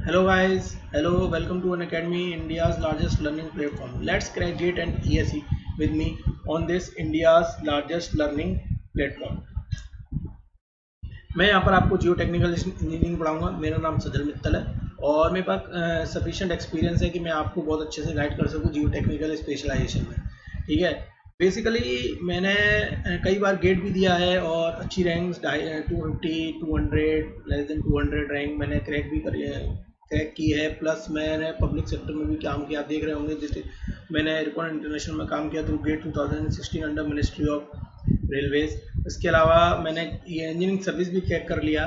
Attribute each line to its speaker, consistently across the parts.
Speaker 1: Hello guys, hello, welcome to Unacademy, India's largest learning platform. Let's crack GATE and ESE with me on this India's largest learning platform. मैं यहाँ पर आपको जियो technical engineering पढ़ाऊंगा। मेरा नाम सजल मित्तल है और मेरे पास सफिशिएंट एक्सपीरियंस है कि मैं आपको बहुत अच्छे से गाइड कर सकूँ जियो टेक्निकल स्पेशलाइजेशन में। ठीक है, बेसिकली मैंने कई बार गेट भी दिया है और अच्छी रैंक्स 250, 200, लेस देन 200 रैंक मैंने क्रैक की है। प्लस मैंने पब्लिक सेक्टर में भी काम किया, आप देख रहे होंगे। जैसे मैंने रिकॉर्ड इंटरनेशनल में काम किया through GATE 2016 under ministry of railways. इसके अलावा मैंने ये इंजीनियरिंग सर्विस भी क्रैक कर लिया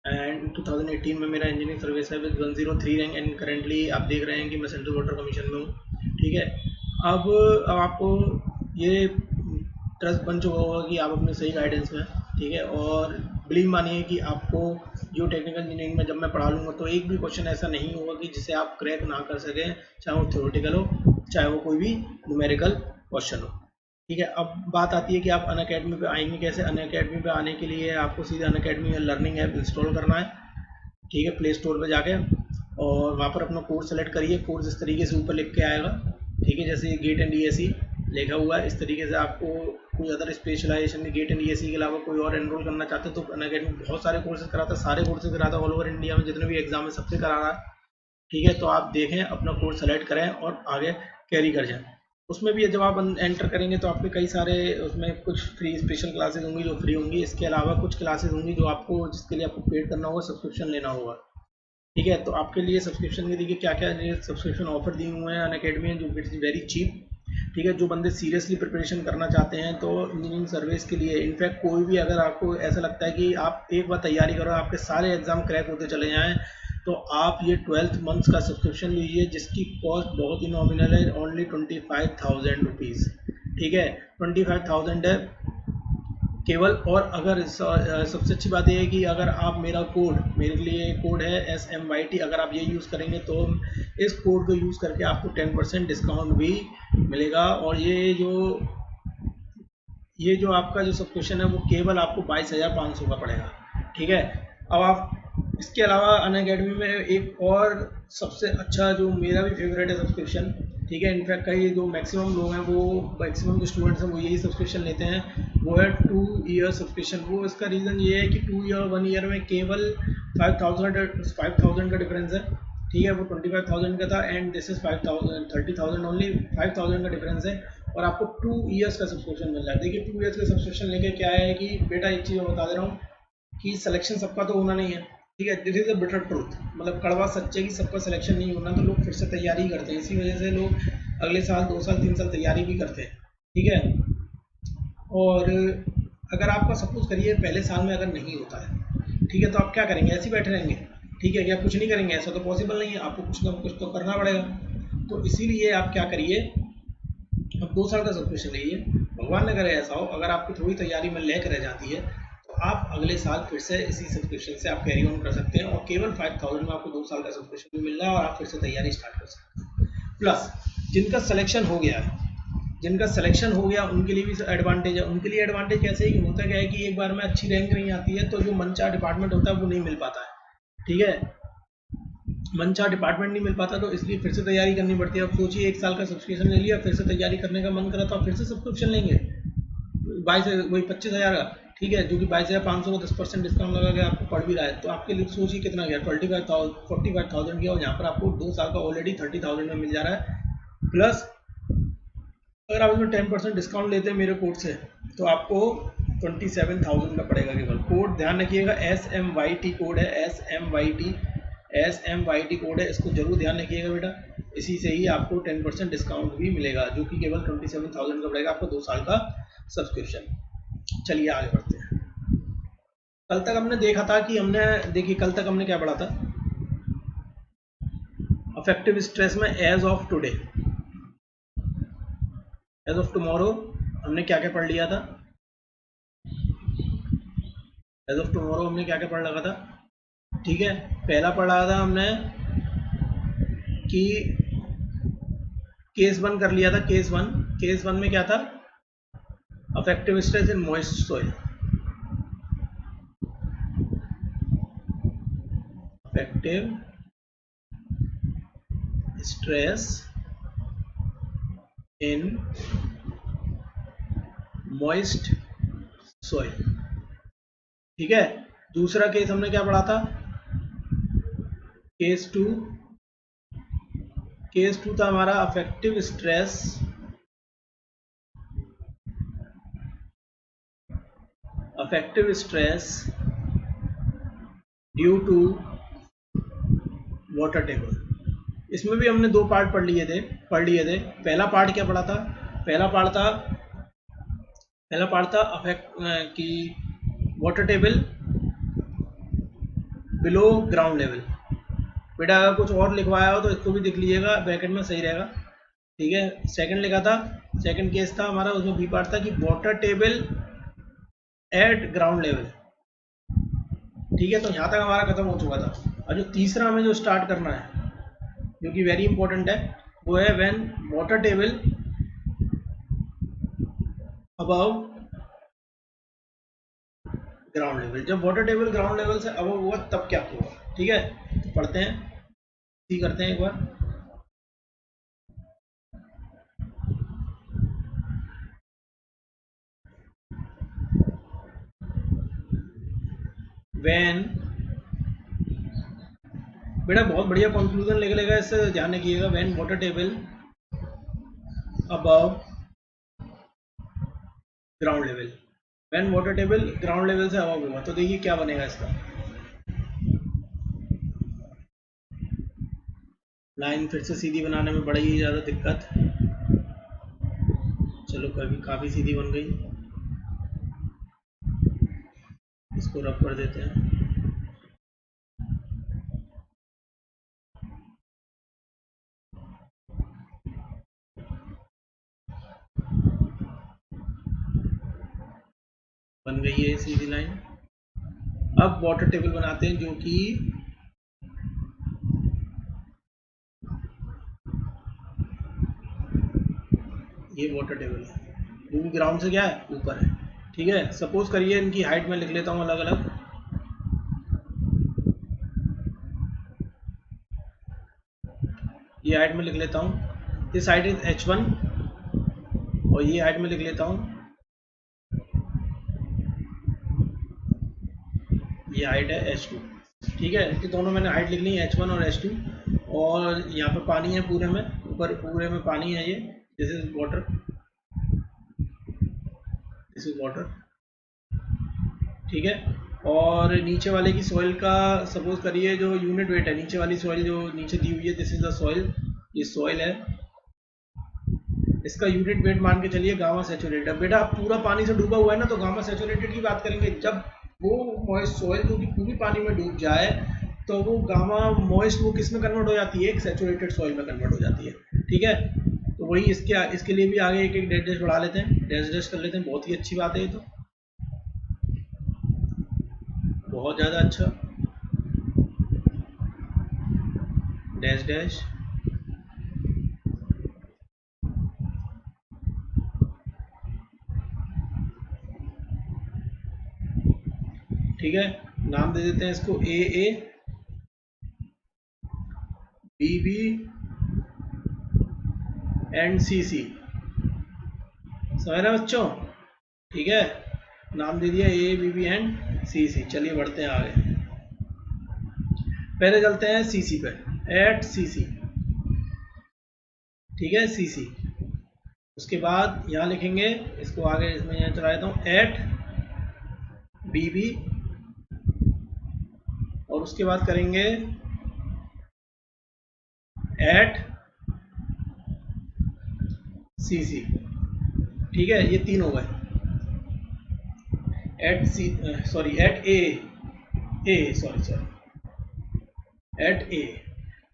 Speaker 1: एंड 2018 में मेरा इंजीनियरिंग सर्विस है विद 103 रैंक एंड करेंटली आप देख रहे हैं कि मैं सेंट्रल वाटर कमीशन में हूँ। ठीक है, अब आपको ये ट्रस्ट बन चुका होगा कि आप अपने सही गाइडेंस में। ठीक है, और बिलीव मानिए कि आपको जो टेक्निकल इंजीनियरिंग में जब मैं पढ़ा लूँगा तो एक भी क्वेश्चन ऐसा नहीं होगा कि जिसे आप क्रैक ना कर सकें, चाहे वो थ्योरेटिकल हो चाहे वो कोई भी न्यूमेरिकल क्वेश्चन हो। ठीक है, अब बात आती है कि आप अनअकैडमी पे आएंगे कैसे। अनअकैडमी पे आने के लिए आपको सीधे अनअकैडमी लर्निंग ऐप इंस्टॉल करना है। ठीक है, प्ले स्टोर पे जाके और वहाँ पर अपना कोर्स सेलेक्ट करिए। कोर्स इस तरीके से ऊपर लिख के आएगा। ठीक है, जैसे गेट एंड ESE लिखा हुआ है इस तरीके से। आपको कोई अदर स्पेशलाइजेशन में गेट एंड ESE के अलावा कोई और एनरोल करना चाहते हैं तो अनअकैडमी बहुत सारे कोर्सेज कराता है, सारे कोर्सेज कराता है ऑल ओवर इंडिया में, जितने भी एग्जाम है सबसे करा रहा है। ठीक है, तो आप देखें, अपना कोर्स सेलेक्ट करें और आगे कैरी कर जाएं। उसमें भी जब आप एंटर करेंगे तो आपके कई सारे उसमें कुछ फ्री स्पेशल क्लासेस होंगी जो फ्री होंगी। इसके अलावा कुछ क्लासेस होंगी जो आपको जिसके लिए आपको पेड करना होगा, सब्सक्रिप्शन लेना होगा। ठीक है, तो आपके लिए सब्सक्रिप्शन के देखिए क्या क्या सब्सक्रिप्शन ऑफर दिए हुए हैं अनअकैडमी में, जो इट्स वेरी चीप। ठीक है, जो बंदे सीरियसली प्रिपरेशन करना चाहते हैं तो इंजीनियरिंग सर्विस के लिए, इनफैक्ट कोई भी अगर आपको ऐसा लगता है कि आप एक बार तैयारी करो आपके सारे एग्जाम क्रैक होते चले जाएं, तो आप ये 12th मंथ्स का सब्सक्रिप्शन लीजिए जिसकी कॉस्ट बहुत ही नॉमिनल है, ओनली 25,000 रुपीज़। ठीक है, 25,000 है केवल। और अगर सबसे अच्छी बात यह है कि अगर आप मेरे लिए कोड है SMYT, अगर आप ये यूज़ करेंगे तो इस कोड को यूज़ करके आपको 10% डिस्काउंट भी मिलेगा। और ये जो आपका जो सब्सक्रिप्शन है वो केवल आपको 22,500 का पड़ेगा। ठीक है, अब आप इसके अलावा अनअकैडमी में एक और सबसे अच्छा जो मेरा भी फेवरेट है सब्सक्रिप्शन। ठीक है, इनफैक्ट कई जो मैक्सिमम लोग हैं, वो मैक्सिमम जो स्टूडेंट्स हैं वो यही सब्सक्रिप्शन लेते हैं, वो है 2 ईयर सब्सक्रिप्शन। वो इसका रीज़न ये है कि 2 ईयर 1 ईयर में केवल 5,000 का डिफरेंस है। ठीक है, वो 25,000 का था एंड दिस इज 5,000 30,000 ओनली, 5,000 का डिफरेंस है और आपको 2 ईयर्स का सब्सक्रिप्शन मिल रहा है। देखिए 2 ईयर्स का सब्सक्रिप्शन लेके क्या है कि बेटा एक चीज़ मैं बता दे रहा हूँ कि सिलेक्शन सबका तो होना नहीं है। ठीक है, this is a bitter truth, मतलब कड़वा सच्चे कि सबका सिलेक्शन नहीं होना, तो लोग फिर से तैयारी करते हैं। इसी वजह से लोग अगले साल 2 साल 3 साल तैयारी भी करते हैं। ठीक है, और अगर आपका सपोज करिए पहले साल में अगर नहीं होता है, ठीक है, तो आप क्या करेंगे, ऐसे ही बैठे रहेंगे? ठीक है, क्या कुछ नहीं करेंगे? ऐसा तो पॉसिबल नहीं है, आपको कुछ ना कुछ तो करना पड़ेगा। तो इसीलिए आप क्या करिए, अब 2 साल का सब्सक्रिप्शन लीजिए। भगवान न करे ऐसा हो, अगर आपकी थोड़ी तैयारी में लैक रह जाती है तो आप अगले साल फिर से इसी सब्सक्रिप्शन से आप कैरी ऑन कर सकते हैं और केवल 5,000 में आपको 2 साल का सब्सक्रिप्शन भी मिल रहा है और आप फिर से तैयारी स्टार्ट कर सकते हैं। प्लस जिनका सिलेक्शन हो गया है, जिनका सिलेक्शन हो गया उनके लिए भी एडवांटेज है। उनके लिए एडवांटेज कैसे है कि होता क्या है कि एक बार में अच्छी रैंक नहीं आती है तो जो मनचाहा डिपार्टमेंट होता है वो नहीं मिल पाता है। ठीक है, मनचाहा डिपार्टमेंट नहीं मिल पाता तो इसलिए फिर से तैयारी करनी पड़ती है। अब सोचिए 1 साल का सब्सक्रिप्शन ले लिया, फिर से तैयारी करने का मन करा तो आप फिर से सब्सक्रिप्शन लेंगे 25,000 का। ठीक है, जो कि 22,500 को 10% डिस्काउंट लगा के आपको पड़ भी रहा है, तो आपके लिए सोचिए कितना गया, 45,000 गया और यहाँ पर आपको 2 साल का ऑलरेडी 30,000 में मिल जा रहा है। प्लस अगर आप इसमें 10% डिस्काउंट लेते हैं मेरे कोड से तो आपको 27,000 का पड़ेगा केवल। कोड ध्यान रखिएगा, SMYT कोड है, SMYT कोड है, इसको जरूर ध्यान रखिएगा बेटा। इसी से ही आपको 10% डिस्काउंट भी मिलेगा जो कि केवल 27,000 का पड़ेगा आपको 2 साल का सब्सक्रिप्शन। चलिए आगे बढ़ते हैं। कल तक हमने देखा था कि देखिए कल तक हमने क्या पढ़ा था, अफेक्टिव स्ट्रेस में age of today, age of tomorrow हमने क्या क्या पढ़ लिया था। एज ऑफ टुमारो हमने क्या क्या पढ़ लगा था। ठीक है, पहला पढ़ा था हमने कि केस 1 कर लिया था। केस 1 में क्या था, affective stress in moist soil, affective stress in moist soil. ठीक है, दूसरा केस हमने क्या पढ़ा था, केस टू था हमारा affective stress due to water table. इसमें भी हमने दो पार्ट पढ़ लिए थे। पहला पार्ट क्या पढ़ा था, पहला पार्ट था अफेक्ट की water table below ground level. बेटा अगर कुछ और लिखवाया हो तो इसको भी देख लीजिएगा, ब्रैकेट में सही रहेगा। ठीक है, सेकंड लिखा था, सेकंड केस था हमारा, उसमें बी पार्ट था कि water table eight ground level. ठीक है, तो यहाँ तक हमारा खत्म हो चुका था। और जो तीसरा हमें जो स्टार्ट करना है जो कि वेरी इंपॉर्टेंट है, वो है when water table above ground level. जब वाटर टेबल ग्राउंड लेवल से अबव हुआ तब क्या होगा। ठीक है, तो पढ़ते हैं, सी करते हैं एक बार। व्हेन, बेटा बहुत बढ़िया कंक्लूजन लिख लेगा, इससे ध्यान रखिएगा। When water table above ground level, when water table ground level से अबव होगा, तो देखिए क्या बनेगा इसका। लाइन फिर से सीधी बनाने में बड़ी ही ज़्यादा दिक्कत, चलो कभी काफ़ी सीधी बन गई, इसको रब कर देते हैं। बन गई है सीधी लाइन। अब वाटर टेबल बनाते हैं, जो कि ये वाटर टेबल है, जो कि ग्राउंड से क्या है, ऊपर है। ठीक है, सपोज करिए इनकी हाइट में लिख लेता हूँ अलग अलग। ये हाइट में लिख लेता हूँ, दिस हाइट इज h1, और ये हाइट में लिख लेता हूँ, ये हाइट है h2। ठीक है, कि दोनों मैंने हाइट लिख ली, h1 और h2। और यहाँ पे पानी है पूरे में, ऊपर पूरे में पानी है, ये this is water, this is water. ठीक है, और नीचे वाले की सॉइल का सपोज करिए जो यूनिट वेट है, नीचे वाली सॉइल जो नीचे दी हुई है, दिस इज द सॉइल, ये सॉइल है, इसका यूनिट वेट मान के चलिए गामा सैचुरेटेड। बेटा आप पूरा पानी से डूबा हुआ है ना, तो गामा सैचुरेटेड की बात करेंगे। जब वो मॉइस्ट सॉइल जो कि पूरी पानी में डूब जाए, तो वो गामा मॉइस्ट वो किस में कन्वर्ट हो जाती है, एक सैचुरेटेड सॉइल में कन्वर्ट हो जाती है। ठीक है, तो वही इसके लिए भी आगे एक एक डैश डैश बढ़ा लेते हैं, डैश डैश कर लेते हैं। बहुत ही अच्छी बात है ये तो, बहुत ज़्यादा अच्छा, डैश डैश। ठीक है, नाम दे देते हैं इसको AA, BB एंड CC। समझ रहे बच्चों। ठीक है, नाम दे दिया AA, BB एंड CC। चलिए बढ़ते हैं आगे, पहले चलते हैं CC पे, एट CC। ठीक है, CC। उसके बाद यहाँ लिखेंगे, इसको आगे इसमें यहाँ चला देता हूँ, एट BB, और उसके बाद करेंगे एट CC। ठीक है, ये तीन हो गए, एट A।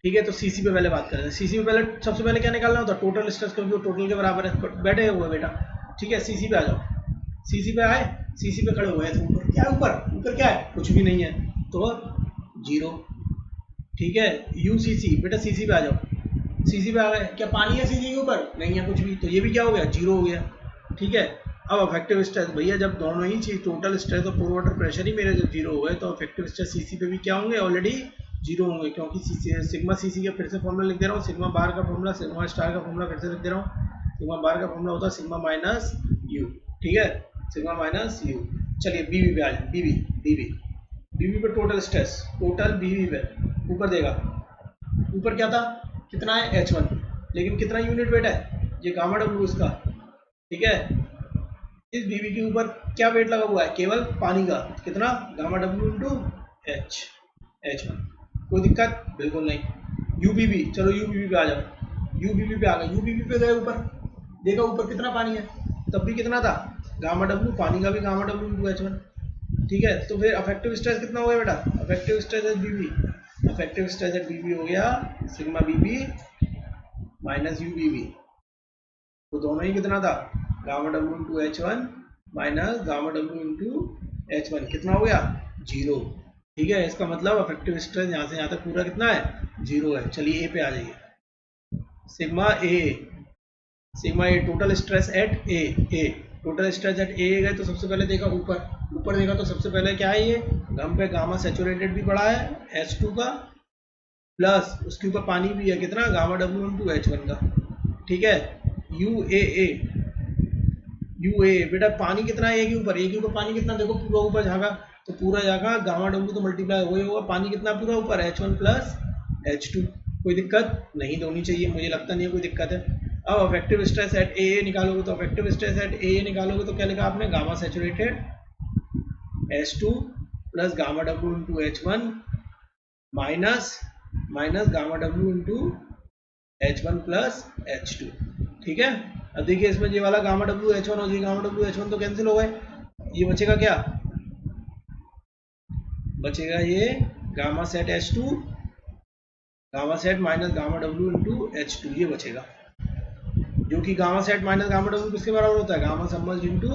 Speaker 1: ठीक है, तो CC पे पहले बात करें। CC पे पहले सबसे पहले क्या निकालना होता है, टोटल स्ट्रेस, क्योंकि वो टोटल के बराबर है। बैठे हुए बेटा, ठीक है, CC पे आ जाओ। CC पे आए, CC पे खड़े हुए हैं, तो ऊपर क्या है, ऊपर क्या है, कुछ भी नहीं है, तो 0। ठीक है, UCC, बेटा CC पे आ जाओ। CC पे आ गए, क्या पानी है CC के ऊपर, नहीं है कुछ भी, तो ये भी क्या हो गया, 0 हो गया। ठीक है, अब अफेक्टिव स्ट्रेस, भैया जब दोनों ही चीज टोटल स्ट्रेस और पोर वाटर प्रेशर ही मेरे जब 0 हो गए, तो अफेक्टिव स्ट्रेस CC पे भी क्या होंगे, ऑलरेडी जीरो होंगे, क्योंकि सिग्मा सी सी का फिर से फॉर्मूला लिख दे रहा हूँ, सिग्मा बार का फॉर्मूला, सिग्मा स्टार का फॉर्मूला फिर से लिख दे रहा हूँ। सिग्मा बार का फॉर्मूला होता है सिग्मा माइनस यू, ठीक है, सिग्मा माइनस यू। चलिए बीवी पे आ जाए, बीवी बीवी बीवी पे टोटल स्ट्रेस, टोटल बीवी पे ऊपर देगा, ऊपर क्या था, कितना है H1, लेकिन कितना यूनिट वेट है, ये गामा डब्ल्यू इसका, ठीक है। इस बीवी के ऊपर क्या वेट लगा हुआ है, केवल पानी का, कितना, गामा डब्ल्यू इंटू H1। कोई दिक्कत बिल्कुल नहीं। यूबीबी, चलो यूबीबी पे आ जाओ, यूबीबी पे आ गए, यूबीबी पे गए ऊपर, देखा ऊपर कितना पानी है, तब भी कितना था, गामा डब्ल्यू, पानी का भी गामा डब्ल्यू इंटू H1, ठीक है। तो फिर अफेक्टिव स्ट्रेस कितना हो गया बेटा, effective stress at BB, effective stress at BB हो गया sigma BB minus U BB, तो दोनों ही कितना था, gamma W into H1 minus gamma W into H1, कितना हो गया, जीरो, ठीक है। इसका मतलब अफेक्टिव स्ट्रेस यहाँ से यहाँ तक पूरा कितना है, जीरो है। चलिए ए पे आ जाइए, sigma A total stress at A, total stress at A गए तो सबसे पहले देखा ऊपर देखा तो सबसे पहले क्या है, ये गम पे गामा सैचुरेटेड भी पड़ा है H2 का, प्लस उसके ऊपर पानी भी है, कितना, गामा डब्ल्यू इंटू H1 का, ठीक है। यू ए बेटा पानी कितना है, ए के ऊपर पानी कितना, देखो पूरा ऊपर जाएगा तो पूरा जाएगा, गामा डब्ल्यू तो मल्टीप्लाई हो ही होगा, पानी कितना पूरा ऊपर, H1 प्लस H2, कोई दिक्कत नहीं होनी चाहिए, मुझे लगता नहीं है कोई दिक्कत है। अब अफेक्टिव स्ट्रेस एट ए निकालोगे तो अफेक्टिव स्ट्रेस एट ए निकालोगे तो क्या लिखा आपने, gamma saturated H2 plus gamma W into H1 minus gamma W into H1 plus H2, ठीक है। अब देखिए इसमें ये वाला गामा डब्ल्यू H1 और ये गामा डब्ल्यू H1 तो कैंसिल हो गए, ये बचेगा क्या, बचेगा ये gamma sat H2, gamma sat minus gamma W into H2, ये बचेगा, जो कि gamma sat minus gamma W किसके बराबर होता है, गामा सबमर्ज्ड इंटू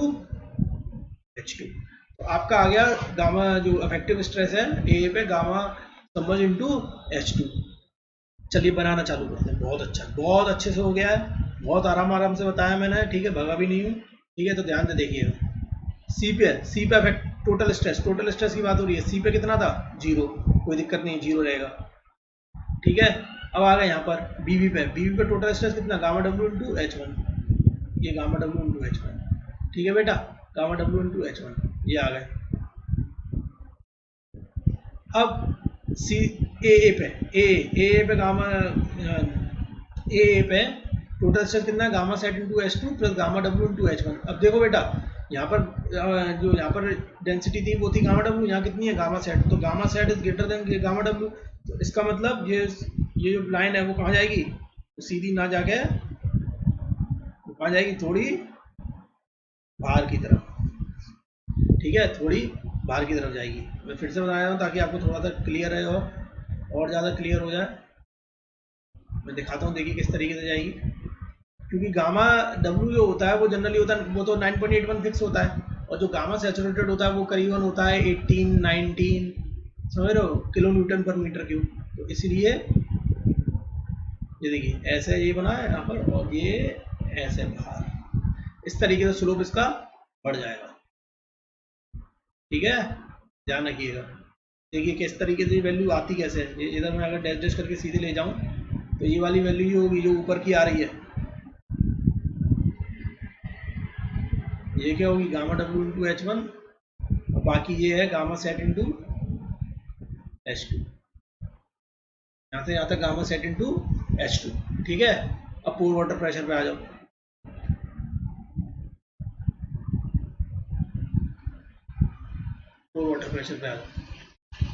Speaker 1: H2। तो आपका आ गया गामा जो अफेक्टिव स्ट्रेस है ए पे, गामा सबमर्ज्ड इंटू H2। चलिए बनाना चालू करते हैं, बहुत अच्छा, बहुत अच्छे से हो गया है, बहुत आराम से बताया मैंने, ठीक है, भगा भी नहीं हूँ, ठीक है। तो ध्यान से देखिएगा, सी पे अफेक्ट टोटल स्ट्रेस की बात हो रही है, सी पे कितना था, जीरो, कोई दिक्कत नहीं, जीरो रहेगा, ठीक है। अब आ गए यहाँ पर बीवी पे टोटल स्ट्रेस कितना, गामा डब्ल्यू इंटू H1, ये गामा डब्ल्यू इंटू H1, ठीक है बेटा, गामा डब्ल्यू इंटू H1, ये आ गए। अब सी ए पे गामा ए पे टोटल स्ट्रेस कितना है, gamma sat into H2 plus gamma W into H1। अब देखो बेटा यहाँ पर जो यहाँ पर डेंसिटी थी वो थी गामा डब्ल्यू, यहाँ कितनी है, गामा सेट, तो gamma sat is greater than gamma W, तो इसका मतलब ये जो लाइन है वो कहाँ जाएगी, तो सीधी ना जाके कहाँ जाएगी, थोड़ी बाहर की तरफ, ठीक है, थोड़ी बाहर की तरफ जाएगी। मैं फिर से बता रहा हूँ ताकि आपको थोड़ा सा क्लियर है और ज़्यादा क्लियर हो जाए, मैं दिखाता हूँ, देखिए किस तरीके से जाएगी, क्योंकि गामा डब्ल्यू जो होता है वो जनरली होता है, वो तो 9.81 फिक्स होता है, और जो गामा सैचुरेटेड होता है वो करीबन होता है 18-19, समझ रहे हो, kilo newton per metre cube. तो इसलिए ये देखिए ऐसे ये बना है यहाँ पर, और ये ऐसे बाहर, इस तरीके से स्लोप इसका बढ़ जाएगा, ठीक है, ध्यान रखिएगा। देखिए किस तरीके से वैल्यू आती कैसे है, ये इधर मैं अगर डैश डैश करके सीधे ले जाऊं तो ये वाली वैल्यू जो होगी, जो ऊपर की आ रही है, ये क्या होगी, गामा डब्ल्यू इंटू H1, और बाकी ये है गामा सेट इंटू H2, यहाँ से यहाँ तक गामा सेट इंटू H2, ठीक है। अब पोर वाटर प्रेशर पे आ जाओ, पोर वाटर प्रेशर पे आ जाओ,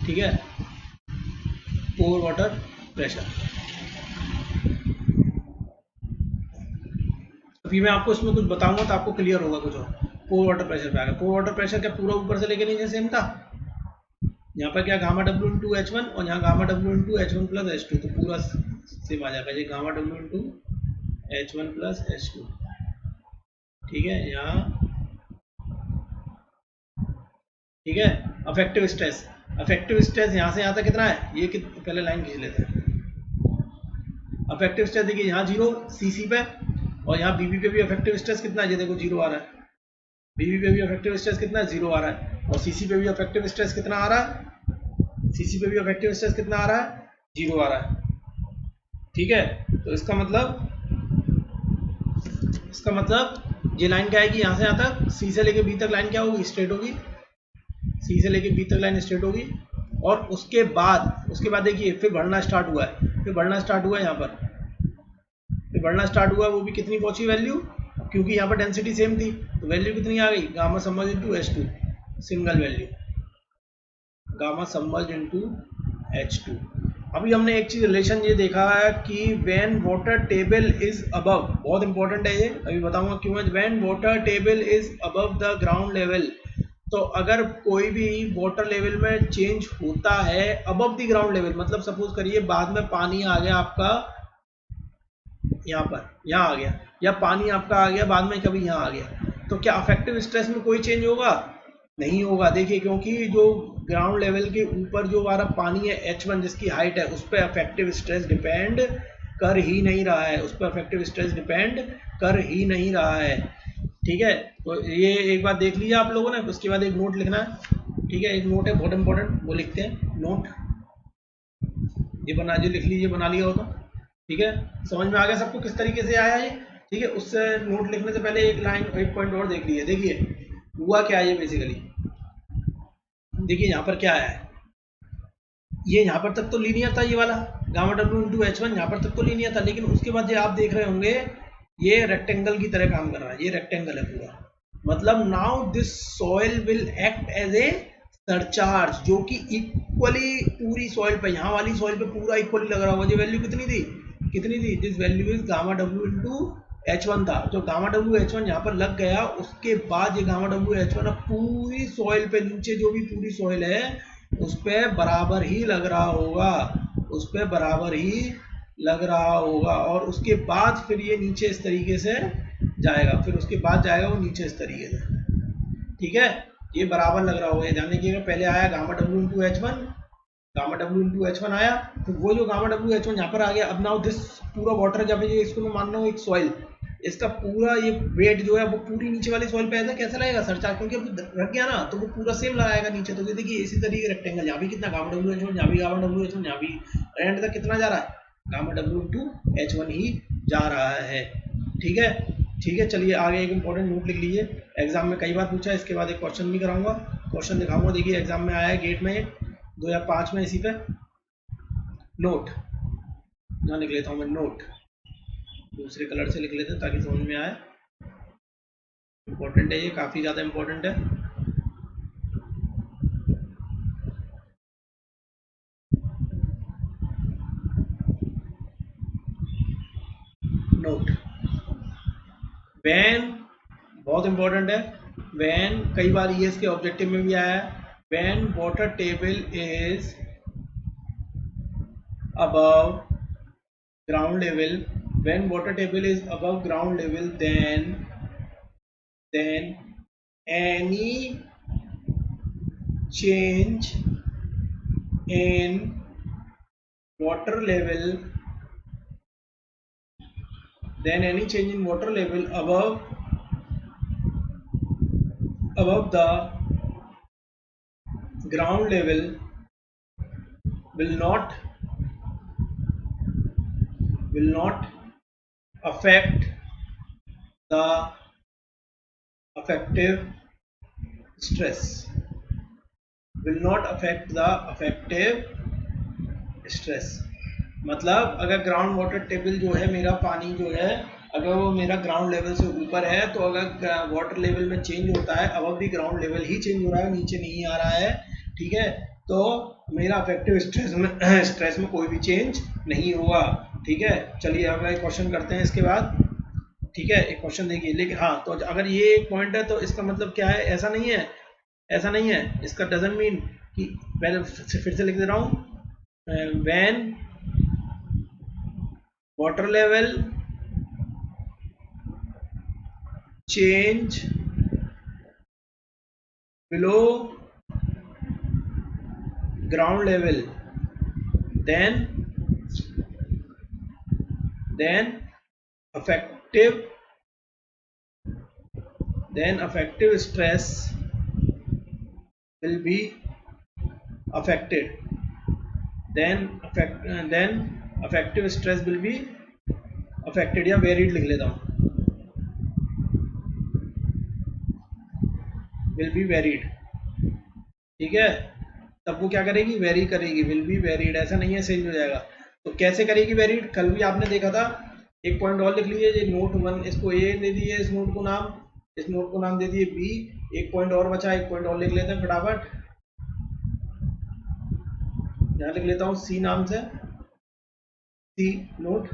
Speaker 1: ठीक है, पोर वाटर प्रेशर। अभी मैं आपको इसमें कुछ बताऊंगा तो आपको क्लियर होगा कुछ और। पोर वाटर प्रेशर पे आ गया, पोर वाटर प्रेशर क्या पूरा ऊपर से लेके नीचे सेम था, यहाँ पर क्या गामा डब्ल्यू इंटू H1 और यहाँ gamma W into H1 plus H2, तो पूरा सेम आ जाएगा, ये gamma W into H1 plus H2, ठीक है, यहाँ, ठीक है। अफेक्टिव स्ट्रेस यहाँ से यहाँ तक कितना है, ये पहले लाइन खींच लेते हैं। अफेक्टिव स्ट्रेस देखिए यहाँ जीरो सीसी पे, और यहाँ बीबी पे भी अफेक्टिव स्ट्रेस कितना है, ये देखो जीरो आ रहा है, बीबी पे भी अफेक्टिव स्ट्रेस कितना है, जीरो आ रहा है, और सीसी पे भी अफेक्टिव स्ट्रेस कितना आ रहा है, सीसी पे भी इफेक्टिव स्ट्रेस कितना आ रहा है, 0 आ रहा है। ठीक है, तो इसका मतलब ये लाइन क्या आएगी, यहाँ से यहाँ तक सी से लेके बी तक लाइन क्या होगी, स्ट्रेट होगी। सी से लेके बी तक लाइन स्ट्रेट होगी। और उसके बाद देखिए फिर बढ़ना स्टार्ट हुआ है, यहाँ पर फिर बढ़ना स्टार्ट हुआ, वो भी कितनी पहुंची वैल्यू, क्योंकि यहाँ पर डेंसिटी सेम थी तो वैल्यू कितनी आ गई, gamma submerge into H2, single value gamma submerge into H2। अभी हमने एक चीज रिलेशन ये देखा है कि when water table is above, बहुत इंपॉर्टेंट है ये, अभी बताऊंगा क्यों है। When water table is above the ground level, तो अगर कोई भी वाटर लेवल में चेंज होता है अबव द ग्राउंड लेवल, मतलब सपोज करिए बाद में पानी आ गया आपका यहाँ आ गया, या पानी आपका आ गया बाद में कभी यहाँ आ गया, तो क्या अफेक्टिव स्ट्रेस में कोई चेंज होगा, नहीं होगा। देखिए क्योंकि जो ग्राउंड लेवल के ऊपर जो हमारा पानी है H1 जिसकी हाइट है, उस पर अफेक्टिव स्ट्रेस डिपेंड कर ही नहीं रहा है, ठीक है। तो ये एक बात देख लीजिए आप लोगों ने, उसके बाद एक नोट लिखना है, ठीक है। एक नोट है बहुत इंपॉर्टेंट, वो लिखते हैं नोट, ये बना जो लिख लीजिए, बना लिया हो तो ठीक है। समझ में आ गया सबको किस तरीके से आया ये, ठीक है। उससे नोट लिखने से पहले एक पॉइंट और देख लीजिए। देखिए हुआ क्या है, ये बेसिकली देखिए यहाँ पर क्या आया है, ये यहाँ पर तक तो लीनियर था, ये वाला गामा डब्ल्यू इंटू H1 यहाँ पर तक तो लीनियर था, लेकिन उसके बाद ये आप देख रहे होंगे ये रेक्टेंगल की तरह काम कर रहा है, ये रेक्टेंगल है पूरा, मतलब now this soil will act as a surcharge, जो कि इक्वली पूरी सॉइल पे, यहाँ वाली सॉइल पे पूरा इक्वली लग रहा होगा। ये वैल्यू कितनी थी, this value is gamma W into H1 था, जो गामा डब्ल्यू H1 यहाँ पर लग गया, उसके बाद ये गामा डब्ल्यू H1 अब पूरी सॉइल पे, नीचे जो भी पूरी सॉइल है उस पर बराबर ही लग रहा होगा, और उसके बाद फिर ये नीचे इस तरीके से जाएगा, फिर उसके बाद जाएगा वो नीचे इस तरीके से, ठीक है। ये बराबर लग रहा होगा, ध्यान देखिएगा। पहले आया गामा डब्ल्यू इंटू H1 आया, तो वो जो गामा डब्ल्यू H1 यहाँ पर आ गया। अब नाउ दिस पूरा वाटर, जब ये इसको मैं मान रहा हूँ एक सॉइल, इसका पूरा ये वेट जो है वो पूरी नीचे वाली सॉइल पे है, कैसा लगेगा, सरचार्ज, क्योंकि अब रख गया ना तो वो पूरा सेम लगाएगा नीचे। तो ये देखिए इसी तरीके रेक्टेंगल, यहाँ भी कितना गामा डब्ल्यू H1, यहाँ भी गामा डब्ल्यू H1, यहाँ भी एंड तक कितना जा रहा है, गामा डब्ल्यू इंटू H1 ही जा रहा है, ठीक है। चलिए आगे एक इंपॉर्टेंट नोट लिख लीजिए, एग्जाम में कई बार पूछा है, इसके बाद एक क्वेश्चन भी कराऊंगा, क्वेश्चन दिखाऊंगा। देखिए एग्जाम में आया है गेट में 2005 में, इसी पे नोट यहाँ लिख लेता हूँ मैं, नोट दूसरे कलर से लिख लेते हैं ताकि समझ में आए, इंपॉर्टेंट है ये, काफी ज्यादा इंपॉर्टेंट है। नोट व्हेन, बहुत इंपॉर्टेंट है, व्हेन कई बार ये इसके ऑब्जेक्टिव में भी आया है, when water table is above ground level, when water table is above ground level, then any change in water level above the ground level will not affect the affective stress, मतलब अगर ground water table जो है, मेरा पानी जो है अगर वो मेरा ग्राउंड लेवल से ऊपर है, तो अगर वाटर लेवल में चेंज होता है, अब भी ग्राउंड लेवल ही चेंज हो रहा है, नीचे नहीं आ रहा है, ठीक है, तो मेरा अफेक्टिव स्ट्रेस में कोई भी चेंज नहीं होगा, ठीक है। चलिए अब एक क्वेश्चन करते हैं इसके बाद, ठीक है। एक क्वेश्चन देखिए, लेकिन हाँ, तो अगर ये एक पॉइंट है तो इसका मतलब क्या है, ऐसा नहीं है, इसका डजंट मीन कि, पहले फिर से लिख दे रहा हूँ, when water level change below ground level, then affective stress will be affected, then affective stress will be affected या वेरिड लिख लेता हूँ, विल बी वेरिड। ठीक है, तब वो क्या करेगी, वेरी करेगी, विल बी वेरिड, ऐसा नहीं है सही हो जाएगा। तो कैसे करेगी वेरिड, कल भी आपने देखा था। एक पॉइंट और लिख लीजिए, ये नोट 1, इसको ए दे दिए, इस नोट को नाम, इस नोट को नाम दे दिए बी। एक पॉइंट और बचा, एक पॉइंट और लिख लेते हैं फटाफट। यहाँ लिख लेता हूँ सी नाम से, सी नोट।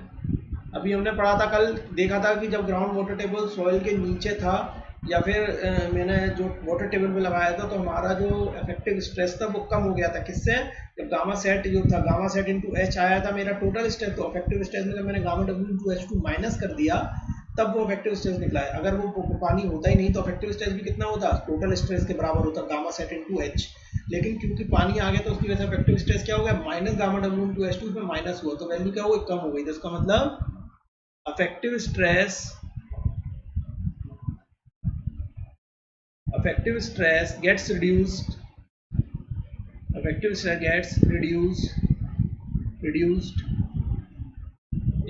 Speaker 1: अभी हमने पढ़ा था कल, देखा था कि जब ग्राउंड वाटर टेबल सॉइल के नीचे था या फिर मैंने जो वाटर टेबल पे लगाया था, तो हमारा जो इफेक्टिव स्ट्रेस था वो कम हो गया था। किससे, जब गामा सेट जो था, गामा सेट इंटू एच आया था मेरा टोटल स्ट्रेस। तो इफेक्टिव स्ट्रेस में जब मैंने gamma W into H two minus कर दिया, तब वो इफेक्टिव स्ट्रेस निकला है। अगर वो पानी होता ही नहीं तो इफेक्टिव स्ट्रेस भी कितना होता, टोटल स्ट्रेस के बराबर होता, गामा सेट इंटू एच। लेकिन क्योंकि पानी आ गया तो उसकी वजह से इफेक्टिव स्ट्रेस क्या हो गया, minus gamma W into H two, इसमें माइनस हुआ तो वैल्यू क्या हो गई, कम हो गई। तो इसका मतलब effective stress gets reduced, effective stress gets reduced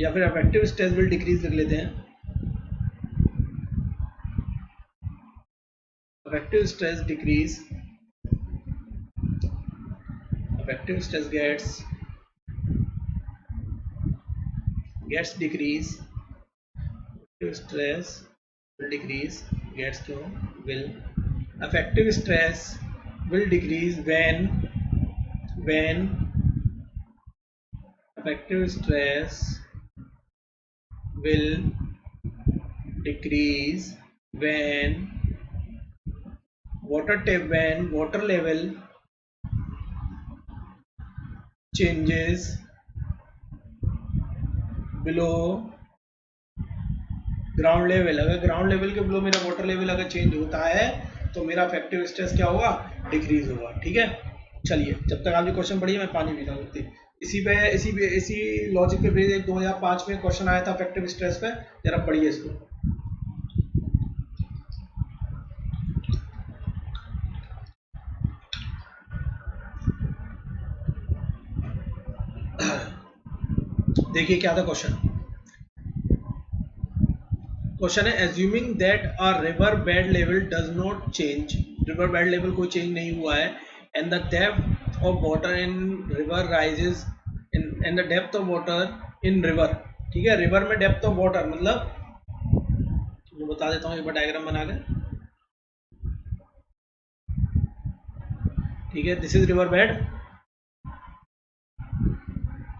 Speaker 1: या फिर effective stress will decrease लिख लेते हैं, effective stress decrease, effective stress gets decrease, effective stress will decrease, gets क्यों, will, effective stress will decrease when effective stress will decrease when water level changes below ground level. अगर ground level के below मेरा water level अगर change होता है तो मेरा effective stress क्या होगा, डिक्रीज होगा। ठीक है, चलिए जब तक आप ये क्वेश्चन पढ़िए मैं पानी पीता हूँ। इसी लॉजिक पे बेस्ड 2005 में क्वेश्चन आया था इफेक्टिव स्ट्रेस पे, जरा पढ़िए इसको। देखिए क्या था क्वेश्चन। क्वेश्चन है assuming that a river bed level does not change, river bed level कोई चेंज नहीं हुआ है, and the depth of water in river rises in the depth of water in river. ठीक है, रिवर में depth of water मतलब, मैं बता देता हूँ एक बार डायग्राम बना के। ठीक है, दिस इज रिवर बेड,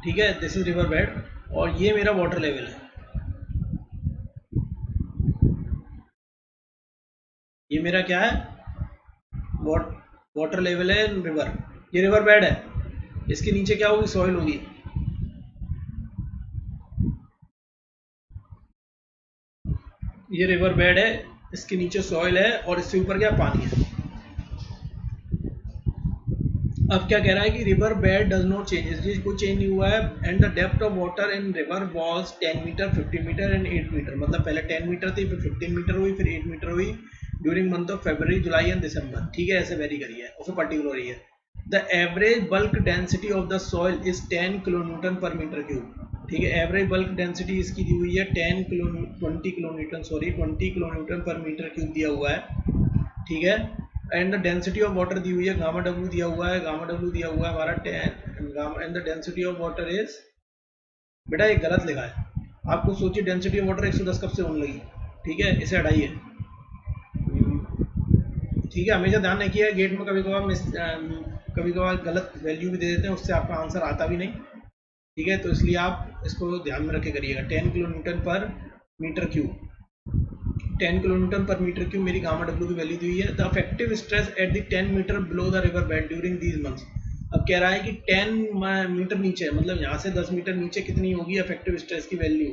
Speaker 1: ठीक है, दिस इज रिवर बेड और ये मेरा वाटर लेवल है, ये मेरा क्या है, वाटर लेवल है रिवर। ये रिवर बेड है, इसके नीचे क्या होगी, सॉइल होगी। ये रिवर बेड है, इसके नीचे सॉइल है और इससे ऊपर क्या, पानी है। अब क्या कह रहा है कि river bed does not change, इस चीज को चेंज नहीं हुआ है, and the depth of water in river was 10 metre, 50 metre and 8 metre. मतलब पहले 10 मीटर थी, फिर 15 मीटर हुई, फिर 8 मीटर हुई during month of February, July and December. ठीक है, ऐसे वेरी करी है और फिर पर्टिकुलर ही है। The average bulk density of the soil is 10 kilonewton per metre cube. ठीक है, एवरेज बल्क डेंसिटी इसकी दी हुई है 20 किलोन्यूटन पर मीटर क्यूब दिया हुआ है। ठीक है, and the density of water दी हुई है, गामा डब्ल्यू दिया हुआ है, गामा डब्ल्यू दिया हुआ है हमारा 10 gamma, and the density of water is, बेटा ये गलत लिखा है, आपको सोचिए डेंसिटी ऑफ वाटर 110 कब से होने लगी। ठीक है, इसे हटाइए। ठीक है, हमेशा ध्यान रखिए गेट में कभी कभार गलत वैल्यू भी दे देते हैं, उससे आपका आंसर आता भी नहीं। ठीक है, तो इसलिए आप इसको ध्यान में रख के करिएगा। 10 kilonewton per metre cube, 10 kilometre per metre cube मेरी गामा डब्ल्यू की वैल्यू दी है। The effective stress at the 10 metre below the river bed during these months. अब कह रहा है कि 10 मीटर नीचे, मतलब यहाँ से 10 मीटर नीचे कितनी होगी इफेक्टिव स्ट्रेस की वैल्यू,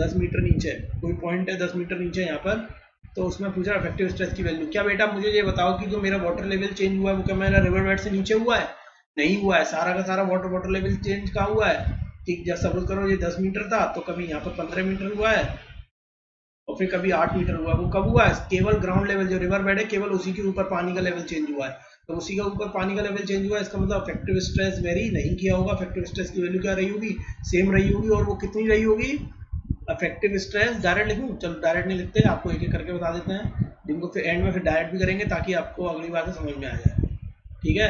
Speaker 1: 10 मीटर नीचे कोई पॉइंट है 10 मीटर नीचे यहाँ पर, तो उसमें पूछा इफेक्टिव स्ट्रेस की वैल्यू। क्या बेटा मुझे ये बताओ कि जो मेरा वाटर लेवल चेंज हुआ है वो क्या मेरा रिवर बेड से नीचे हुआ है, नहीं हुआ है। सारा का सारा वाटर लेवल चेंज कहाँ हुआ है, ठीक, जब सपोज करो ये 10 मीटर था तो कभी यहाँ पर 15 मीटर हुआ है और फिर कभी 8 मीटर हुआ। वो कब हुआ है, केवल ग्राउंड लेवल जो रिवर बेड है केवल उसी के ऊपर पानी का लेवल चेंज हुआ है। तो उसी का ऊपर पानी का लेवल चेंज हुआ, इसका मतलब इफेक्टिव स्ट्रेस वेरी नहीं किया होगा। इफेक्टिव स्ट्रेस की वैल्यू क्या रही होगी, सेम रही होगी। और वो कितनी रही होगी, इफेक्टिव स्ट्रेस, डायरेक्ट लिखूं, चलो डायरेक्ट नहीं लिखते, आपको एक एक करके बता देते हैं, जिनको फिर एंड में फिर डायरेक्ट भी करेंगे ताकि आपको अगली बार से समझ में आ जाए। ठीक है,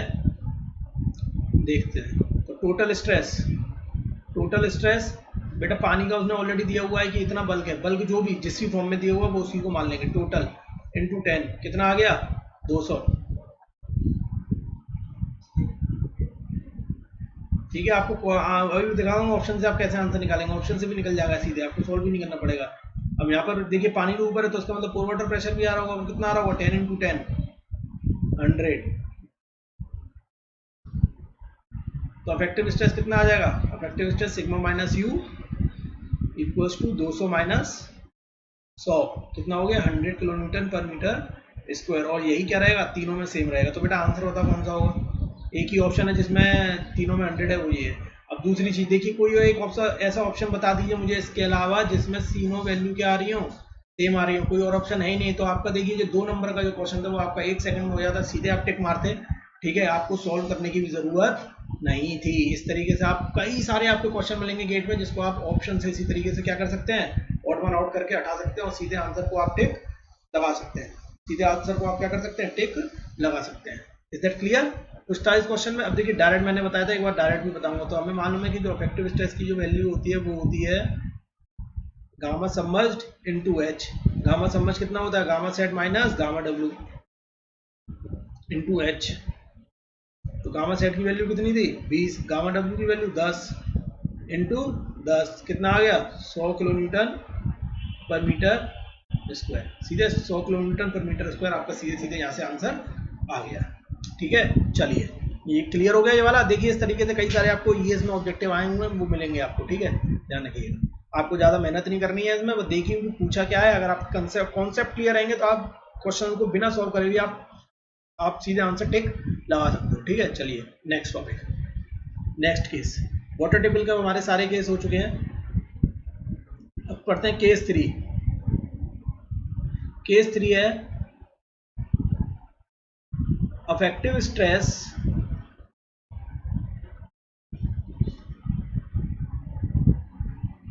Speaker 1: देखते हैं। तो टोटल स्ट्रेस बेटा पानी का उसने ऑलरेडी दिया हुआ है कि इतना बल्क है, बल्क जो भी जिस भी फॉर्म में दिया हुआ है वो उसी को मान लेंगे। टोटल इंटू 10 कितना आ गया, 200। ठीक है, आपको अभी दिखाऊंगा ऑप्शन से आप कैसे आंसर निकालेंगे, ऑप्शन से भी निकल जाएगा सीधे, आपको सॉल्व भी नहीं करना पड़ेगा। अब यहाँ पर देखिए पानी के ऊपर है तो उसका मतलब पोर वाटर प्रेशर भी आ रहा होगा, वो कितना आ रहा होगा, 10 इंटू 10 100। तो अफेक्टिव स्ट्रेस कितना आ जाएगा, affective stress sigma minus U equals to 200 minus 100 कितना हो गया, 100 kilo newton per metre square. और यही क्या रहेगा, तीनों में सेम रहेगा। तो बेटा आंसर बताओ कौन सा होगा, एक ही ऑप्शन है जिसमें तीनों में 100 है, वो ये है। अब दूसरी चीज देखिए, कोई एक ऑप्शन ऐसा ऑप्शन बता दीजिए मुझे इसके अलावा जिसमें तीनों वैल्यू क्या आ रही हो, सेम आ रही हो। कोई और ऑप्शन है ही नहीं। तो आपका देखिए जो 2 नंबर का जो क्वेश्चन था वो आपका 1 सेकंड में हो जाता, सीधे आप टिक मारते। ठीक है, आपको सॉल्व करने की भी जरूरत नहीं थी। इस तरीके से आप कई सारे आपको क्वेश्चन मिलेंगे गेट में, जिसको आप ऑप्शन से इसी तरीके से क्या कर सकते हैं, ऑड वन आउट करके हटा सकते हैं और सीधे आंसर को आप टिक लगा सकते हैं। सीधे आंसर को आप क्या कर सकते हैं, टिक लगा सकते हैं। इज दैट क्लियर, कुछ था इस क्वेश्चन में। अब देखिए डायरेक्ट मैंने बताया था, एक बार डायरेक्ट भी बताऊंगा। तो हमें मालूम है कि जो इफेक्टिव स्ट्रेस की जो वैल्यू होती है वो होती है gamma submerged into H. Gamma submerge कितना होता है, गामा सेट माइनस गामा डब्ल्यू इनटू एच। तो गामा सेट की वैल्यू कितनी थी, 20, गामा डब्ल्यू की वैल्यू 10 इंटू 10 कितना आ गया, 100 kilo newton per metre square. सीधे 100 kilo newton per metre square आपका सीधे सीधे यहाँ से आंसर आ गया। ठीक है, चलिए ये क्लियर हो गया ये वाला। देखिए इस तरीके से कई सारे आपको ईएस में ऑब्जेक्टिव आएंगे, वो मिलेंगे आपको। ठीक है, ध्यान रखिएगा, आपको ज़्यादा मेहनत नहीं करनी है इसमें, बस देखिए कि पूछा क्या है। अगर आप कॉन्सेप्ट क्लियर रहेंगे तो आप क्वेश्चन को बिना सॉल्व करे भी आप सीधे आंसर टिक लगा सकते हो। ठीक है, चलिए next topic, next case. Water table का हमारे सारे केस हो चुके हैं। अब पढ़ते हैं केस 3। केस 3 है affective stress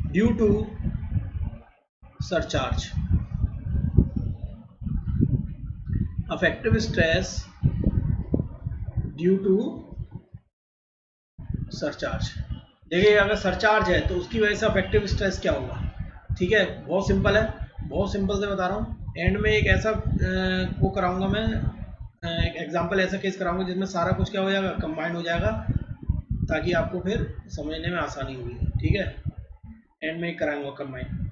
Speaker 1: due to surcharge. Affective stress due to surcharge. देखिए अगर सरचार्ज है तो उसकी वजह से अफेक्टिव स्ट्रेस क्या होगा। ठीक है, बहुत सिंपल है, बहुत सिंपल से बता रहा हूँ। एंड में एक ऐसा वो कराऊंगा मैं, एक एग्जांपल ऐसा केस कराऊंगा जिसमें सारा कुछ क्या हो जाएगा, कंबाइंड हो जाएगा, ताकि आपको फिर समझने में आसानी होगी। ठीक है, एंड में एक कराऊंगा कंबाइंड।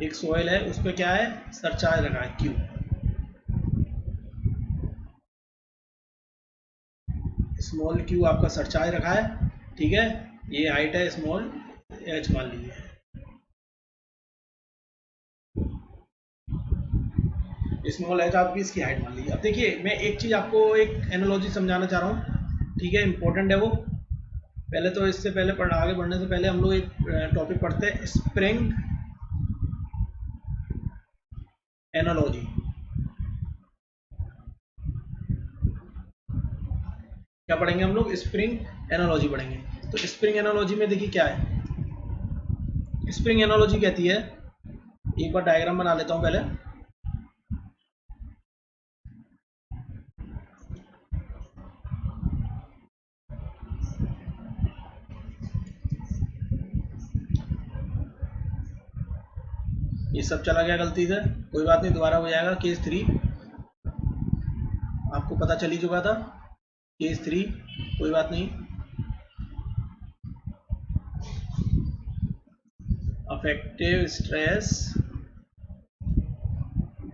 Speaker 1: एक सॉइल है, उस पर क्या है, सरचार्ज लगा है क्यू, स्मॉल क्यू आपका सरचार्ज रखा है। ठीक है, ये हाइट है स्मॉल एच मान लीजिए, स्मॉल एच आपकी इसकी हाइट मान लीजिए। अब देखिए मैं एक चीज आपको एक एनालॉजी समझाना चाह रहा हूँ। ठीक है, इंपॉर्टेंट है वो। पहले तो इससे पहले आगे बढ़ने से पहले हम लोग एक टॉपिक पढ़ते हैं, स्प्रिंग एनालॉजी। क्या पढ़ेंगे हम लोग, स्प्रिंग एनालॉजी पढ़ेंगे। तो स्प्रिंग एनालॉजी में देखिए क्या है, स्प्रिंग एनालॉजी कहती है, एक बार डायग्राम बना लेता हूं पहले। ये सब चला गया गलती से, कोई बात नहीं, दोबारा हो जाएगा। केस 3 आपको पता चल ही चुका था, केस 3 कोई बात नहीं। Affective stress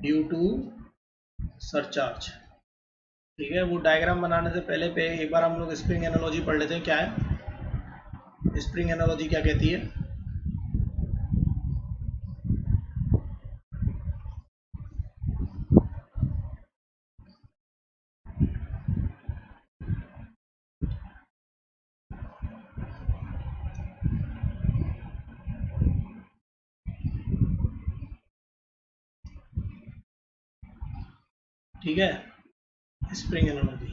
Speaker 1: due to surcharge. ठीक है, वो डायग्राम बनाने से पहले एक बार हम लोग स्प्रिंग एनालॉजी पढ़ लेते हैं, क्या है स्प्रिंग एनालॉजी, क्या कहती है। ठीक है, स्प्रिंग एनालॉजी।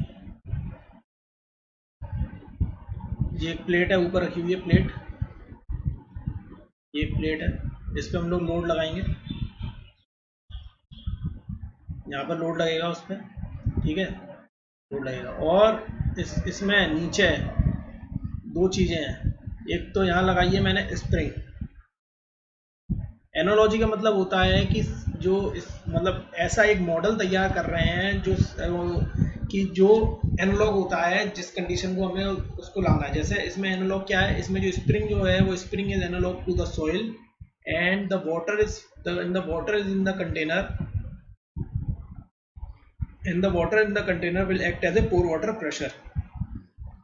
Speaker 1: ये एक प्लेट है, ऊपर रखी हुई है प्लेट, ये एक प्लेट है, इस पर हम लोग लोड लगाएंगे, यहाँ पर लोड लगेगा उस पर, ठीक है, लोड लगेगा। और इसमें नीचे दो चीज़ें हैं, एक तो यहाँ लगाई है मैंने स्प्रिंग। एनालॉजी का मतलब होता है कि जो मतलब ऐसा एक मॉडल तैयार कर रहे हैं जो कि जो एनालॉग होता है, जिस कंडीशन को हमें उसको लाना है। जैसे इसमें एनालॉग क्या है, इसमें जो स्प्रिंग जो है वो spring is analogue to the soil and the water is in the container and the water in the container will act as a pore water pressure।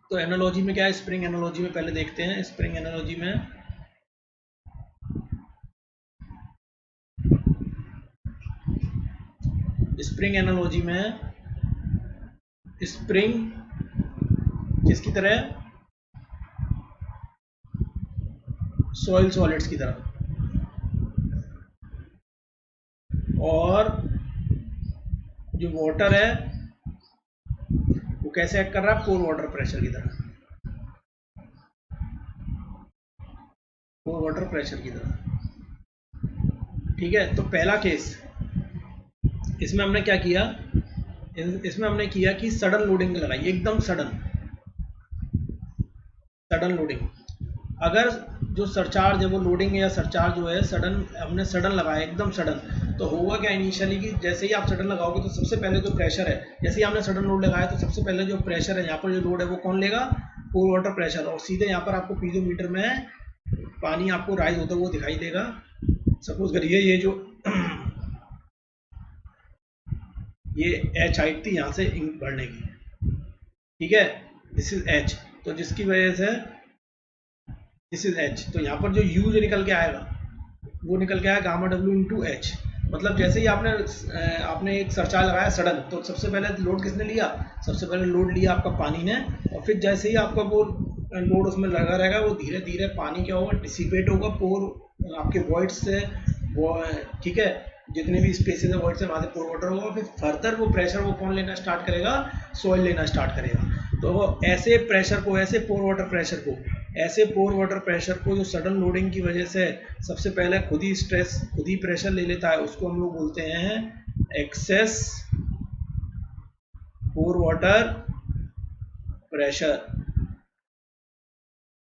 Speaker 1: तो एनालॉजी में क्या है, स्प्रिंग एनालॉजी में पहले देखते हैं। स्प्रिंग एनालॉजी में spring किसकी तरह है, सॉइल सॉलिड्स की तरह, और जो वाटर है वो कैसे एक्ट कर रहा है, पोर वाटर प्रेशर की तरह, पोर वाटर प्रेशर की तरह। ठीक है, तो पहला केस, इसमें हमने क्या किया, इसमें हमने किया कि सडन लोडिंग लगाई, एकदम सडन लोडिंग। अगर जो सरचार्ज है वो लोडिंग या सरचार्ज जो है सडन, हमने सडन लगाया एकदम सडन, तो होगा क्या इनिशियली कि जैसे ही आप सडन लगाओगे तो सबसे पहले जो प्रेशर है, जैसे ही आपने सडन लोड लगाया तो सबसे पहले जो प्रेशर है यहाँ पर, जो लोड है वो कौन लेगा, पोर वाटर प्रेशर। और सीधे यहाँ पर आपको पीजोमीटर में पानी आपको राइज होता हुआ दिखाई देगा। सपोज करिए ये जो ये एच हाइट थी यहाँ से इंक बढ़ने की, ठीक है, दिस इज एच, तो जिसकी वजह से दिस इज एच, तो यहाँ पर जो यू जो निकल के आएगा वो निकल के आएगा गामा डब्ल्यू इंटू एच। मतलब जैसे ही आपने एक सरचार्ज लगाया सडन, तो सबसे पहले लोड किसने लिया, सबसे पहले लोड लिया आपका पानी ने, और फिर जैसे ही आपका वो लोड उसमें लगा रहेगा वो धीरे धीरे पानी क्या होगा, डिसिपेट होगा पोर आपके वॉइड से, वो ठीक है, जितने भी स्पेसेस है वॉइड से वहाँ से पोर वाटर होगा। फिर फर्दर वो प्रेशर वो कौन लेना स्टार्ट करेगा, सॉइल लेना स्टार्ट करेगा। तो ऐसे प्रेशर को, ऐसे पोर वाटर प्रेशर को, ऐसे पोर वाटर प्रेशर को जो सडन लोडिंग की वजह से सबसे पहले खुद ही स्ट्रेस, खुद ही प्रेशर ले लेता है, उसको हम लोग बोलते हैं एक्सेस पोर वाटर प्रेशर।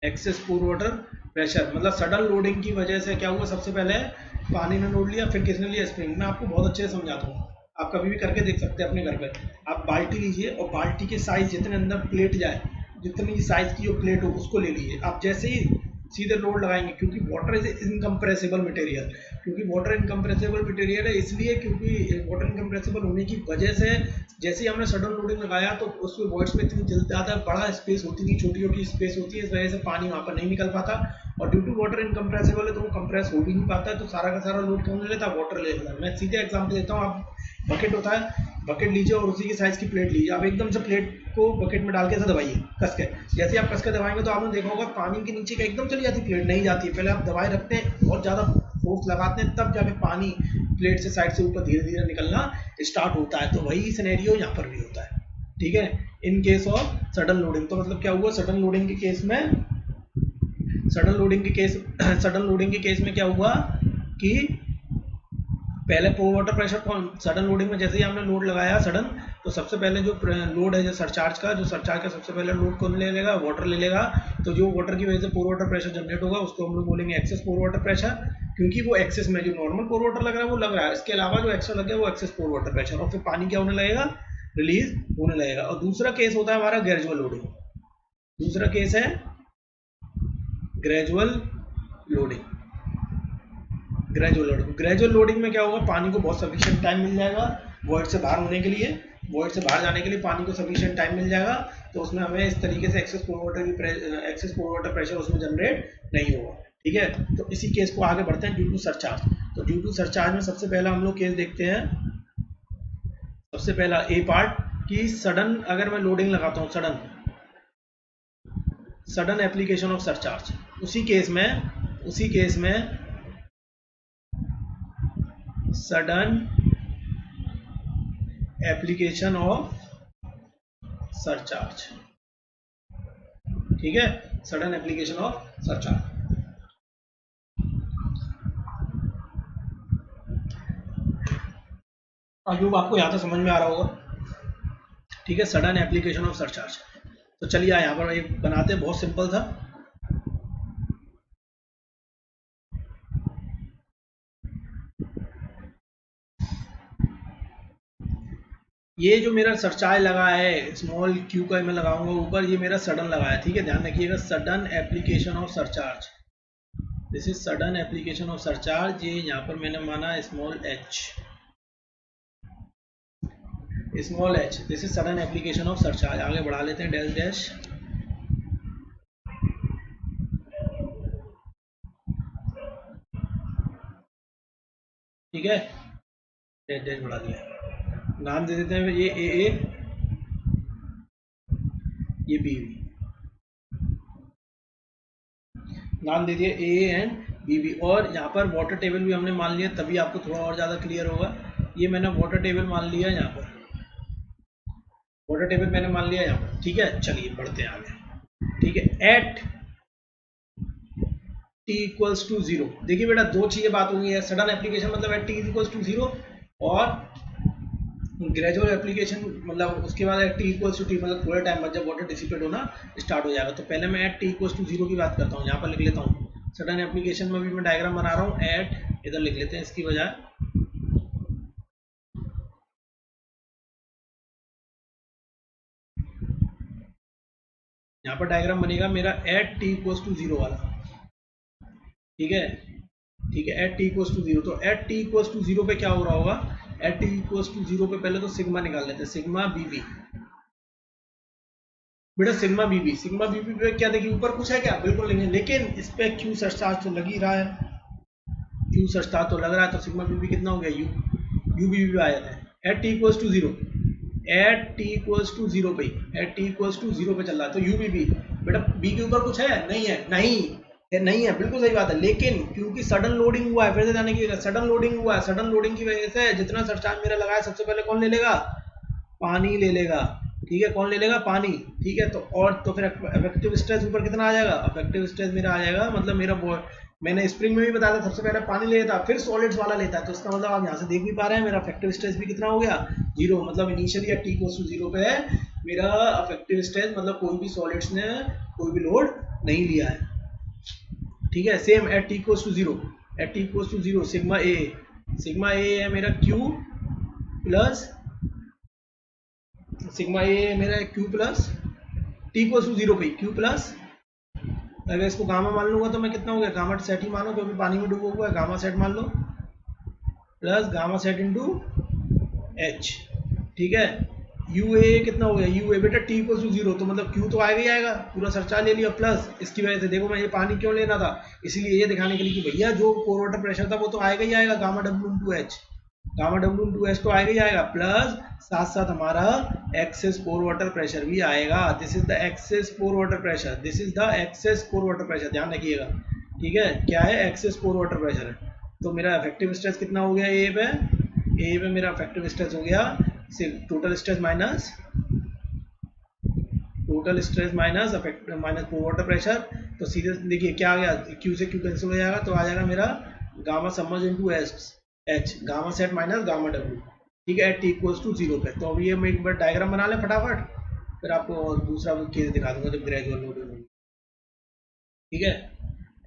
Speaker 1: एक्सेस पोर वाटर प्रेशर मतलब सडन लोडिंग की वजह से क्या हुआ, सबसे पहले पानी ने लोड लिया, फिर किसने लिया, स्प्रिंग। मैं आपको बहुत अच्छे से समझाता हूँ, आप कभी भी करके देख सकते हैं अपने घर पे। आप बाल्टी लीजिए और बाल्टी के साइज जितने अंदर प्लेट जाए, जितनी साइज की जो प्लेट हो उसको ले लीजिए। आप जैसे ही सीधे लोड लगाएंगे, क्योंकि वाटर इज इनकम्प्रेसिबल मटेरियल, क्योंकि वाटर इनकम्प्रेसिबल मटेरियल है इसलिए क्योंकि वाटर इनकम्प्रेसिबल होने की वजह से जैसे ही हमने सडन लोडिंग लगाया तो उसमें वॉइड्स में इतनी ज़्यादा बड़ा स्पेस होती नहीं, छोटी छोटी स्पेस होती है, इस वजह से पानी वहाँ पर नहीं निकल पाता, और ड्यू टू वाटर इनकम्प्रेसिबल है तो वो कंप्रेस हो भी नहीं पाता है, तो सारा का सारा लोड कौन ले लेता है, वाटर ले लेता है। मैं सीधे एग्जाम्पल देता हूँ, आप बकेट होता है, बकेट लीजिए और उसी की साइज की प्लेट लीजिए, आप एकदम से प्लेट को बकेट में डाल के ऐसा दबाइए कस के। जैसे आप कस के दबाएंगे तो आपने देखा होगा पानी के नीचे का एकदम चली जाती प्लेट, नहीं जाती है, पहले आप दबाए रखते हैं, बहुत ज़्यादा फोर्स लगाते हैं, तब जाके पानी प्लेट से साइड से ऊपर धीरे धीरे निकलना स्टार्ट होता है। तो वही सिनेरियो यहाँ पर भी होता है, ठीक है, in case of sudden loading. तो मतलब क्या हुआ, सडन लोडिंग के केस में, सडन लोडिंग के केस में क्या हुआ कि पहले पोर वाटर प्रेशर कौन, सडन लोडिंग में जैसे ही हमने लोड लगाया सडन, तो सबसे पहले जो लोड है जो सरचार्ज का सबसे पहले लोड कौन ले लेगा, वाटर ले लेगा। तो जो वाटर की वजह से पोर वाटर प्रेशर जनरेट होगा उसको हम लोग बोलेंगे एक्सेस पोर वाटर प्रेशर, क्योंकि वो एक्सेस में जो नॉर्मल पोर वाटर लग रहा है वो लग रहा है, इसके अलावा जो एक्स्ट्रा लग गया वो एक्सेस पोर वाटर प्रेशर, और फिर पानी क्या होने लगेगा, रिलीज होने लगेगा। और दूसरा केस होता है हमारा ग्रेजुअल लोडिंग, दूसरा केस है ग्रेजुअल लोडिंग। ग्रेजुअल लोडिंग में क्या होगा, पानी को बहुत सफिशिएंट टाइम मिल जाएगा वॉइड से बाहर होने के लिए, वॉइड से बाहर जाने के लिए पानी को सफिशिएंट टाइम मिल जाएगा, तो उसमें हमें इस तरीके से एक्सेस पोर वाटर प्रेशर उसमें जनरेट नहीं होगा, ठीक है। तो इसी केस को आगे बढ़ते हैं, ड्यू टू सरचार्ज। तो ड्यू टू सरचार्ज में सबसे पहला हम लोग केस देखते हैं, सबसे पहला ए पार्ट कि सडन, अगर मैं लोडिंग लगाता हूँ सडन एप्लीकेशन ऑफ सरचार्ज, उसी केस में सडन एप्लीकेशन ऑफ सरचार्ज, ठीक है, सडन एप्लीकेशन ऑफ सरचार्ज। अब आपको यहाँ तक समझ में आ रहा होगा, ठीक है, सडन एप्लीकेशन ऑफ सरचार्ज। तो चलिए यहाँ पर एक बनाते हैं, बहुत सिंपल था। ये जो मेरा सरचार्ज लगा है स्मॉल क्यू का मैं लगाऊंगा ऊपर, ये मेरा सडन लगा है, ठीक है, ध्यान रखिएगा, sudden application of surcharge, this is sudden application of surcharge. ये यहाँ पर मैंने माना small H, small H, this is sudden application of surcharge. आगे बढ़ा लेते हैं, डैश डैश, ठीक है, डैश डैश बढ़ा दिया। नाम दे देते हैं ये ए, ये बी, नाम दे दिया ए एंड बी बी। और यहाँ पर वाटर टेबल भी हमने मान लिया, तभी आपको थोड़ा और ज़्यादा क्लियर होगा। ये मैंने वाटर टेबल मान लिया यहाँ पर, वाटर टेबल मैंने मान लिया यहाँ पर, ठीक है। चलिए बढ़ते हैं आगे, ठीक है। At T equals to zero, देखिए बेटा दो चीजें बात होंगी है, सडन एप्लीकेशन मतलब at T equals to zero, और ग्रेजुअल एप्लीकेशन मतलब उसके बाद at T equals to T मतलब थोड़े टाइम बाद जब वाटर डिसिपेट होना स्टार्ट हो जाएगा। तो पहले मैं at T equals to zero की बात करता हूँ, यहाँ पर लिख लेता हूँ सडन एप्लीकेशन में भी मैं डायग्राम बना रहा हूँ, एट इधर लिख लेते हैं इसकी बजाय, यहाँ पर डायग्राम बनेगा मेरा at T equals to zero वाला, ठीक है, ठीक है, at T equals to zero. तो at T equals to zero पे क्या हो रहा होगा, at T equals to zero पे पहले तो सिग्मा निकाल लेते हैं, सिग्मा बीबी, बेटा सिग्मा बीबी, सिग्मा बीबी पे क्या देखिए ऊपर कुछ है क्या, बिल्कुल नहीं है, लेकिन इस पे क्यू सरचार्ज तो लग ही रहा है, क्यू सरचार्ज तो लग रहा है, तो सिग्मा बीबी कितना हो गया, यू बीबी पे आ जाता है। At T equals to zero, at T equals to zero पे, at T equals to zero पे चल रहा है, तो यू बीबी, बेटा बी के ऊपर कुछ है, नहीं है, नहीं है, बिल्कुल सही बात है, लेकिन क्योंकि सडन लोडिंग हुआ है, फिर से जाने की सडन लोडिंग हुआ है, सडन लोडिंग की वजह से जितना सरचार्ज मेरा लगा है सबसे पहले कौन ले लेगा, पानी ले लेगा, ठीक है, कौन ले लेगा, पानी, ठीक है। तो और तो फिर इफेक्टिव स्ट्रेस ऊपर कितना आ जाएगा, इफेक्टिव स्ट्रेस मेरा आ जाएगा, मतलब मेरा मैंने स्प्रिंग में भी बताया था सबसे पहले पानी लेता फिर सॉलिड्स वाला लेता है, तो इसका मतलब आप यहाँ से देख भी पा रहे हैं मेरा इफेक्टिव स्ट्रेस भी कितना हो गया, जीरो, मतलब initially T equals to zero पे है मेरा इफेक्टिव स्ट्रेस, मतलब कोई भी सॉलिड्स ने कोई भी लोड नहीं लिया है, ठीक है। Same at T equals to zero, at T equals to zero sigma a है मेरा क्यू प्लस, सिग्मा ए है मेरा q plus t equals to zero पे क्यू प्लस, अगर इसको गामा मान लूंगा तो मैं कितना हो गया, गामा सेट ही मानो क्योंकि पानी में डूबा हुआ है, गामा सेट मान लो plus gamma sat into h, ठीक है। यू ए कितना हो गया, यू ए बेटा टी इक्वल्स टू जीरो, तो मतलब क्यू तो आएगा ही आएगा, पूरा सरचार्ज ले लिया, प्लस इसकी वजह से देखो मैं ये पानी क्यों लेना था, इसीलिए ये दिखाने के लिए कि भैया जो पोर वाटर प्रेशर था वो तो आएगा ही आएगा, gamma W into H, gamma W into H तो आएगा ही आएगा, प्लस साथ साथ हमारा एक्सेस पोर वाटर प्रेशर भी आएगा, this is the access pour water pressure, this is the access pour water pressure, ध्यान रखिएगा, ठीक है, क्या है, एक्सेस पोर वाटर प्रेशर है। तो मेरा इफेक्टिव स्ट्रेस कितना हो गया ए पे मेरा इफेक्टिव स्ट्रेस हो गया total stress minus pore water pressure, तो सीधे देखिए क्या आ गया, क्यू से क्यू कैंसिल हो जाएगा, तो आ जाएगा मेरा gamma submerge into H, gamma sat minus gamma W, ठीक है, at T equals to zero पे। तो अभी ये मैं एक बार डायग्राम बना लें फटाफट, फिर आपको दूसरा केस दिखा दूंगा जब ग्रेजुअल लोडिंग होगी, ठीक है,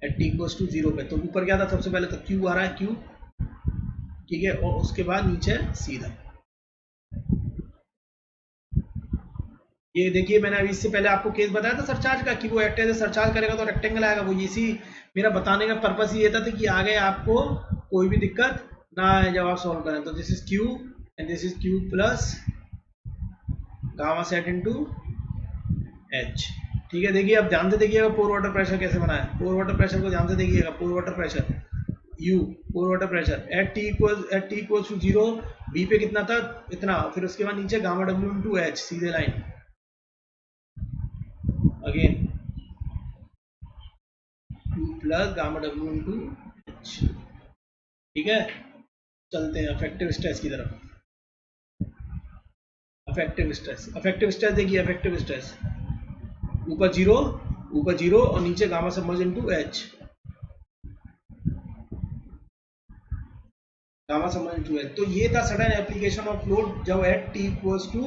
Speaker 1: at T equals to zero पे। तो ऊपर क्या था, सबसे पहले तो क्यू आ रहा है, क्यू, ठीक है, और उसके बाद नीचे सीधा, ये देखिए मैंने अभी इससे पहले आपको केस बताया था सरचार्ज का कि वो एक्ट एज सरचार्ज करेगा तो रेक्टेंगल आएगा, वो इसी मेरा बताने का पर्पस ये था कि आगे आपको कोई भी दिक्कत ना आए जब आप सॉल्व करें। तो this is Q and this is Q plus gamma sat into H, ठीक है। देखिए अब ध्यान से देखिएगा पोर वाटर प्रेशर कैसे बना है, पोर वाटर प्रेशर को ध्यान से देखिएगा, pore water pressure u, pore water pressure at T equals to zero, B पे कितना था इतना, फिर उसके बाद नीचे गामा डब्ल्यू इनटू एच, सीधे line again plus gamma W into h, ठीक है। चलते हैं इफेक्टिव स्ट्रेस की तरफ, अफेक्टिव स्ट्रेस देखिए, अफेक्टिव स्ट्रेस ऊपर जीरो और नीचे gamma submerge into H, gamma submerge into h. तो ये था सडन एप्लीकेशन ऑफ लोड जब एट टी इक्वल्स टू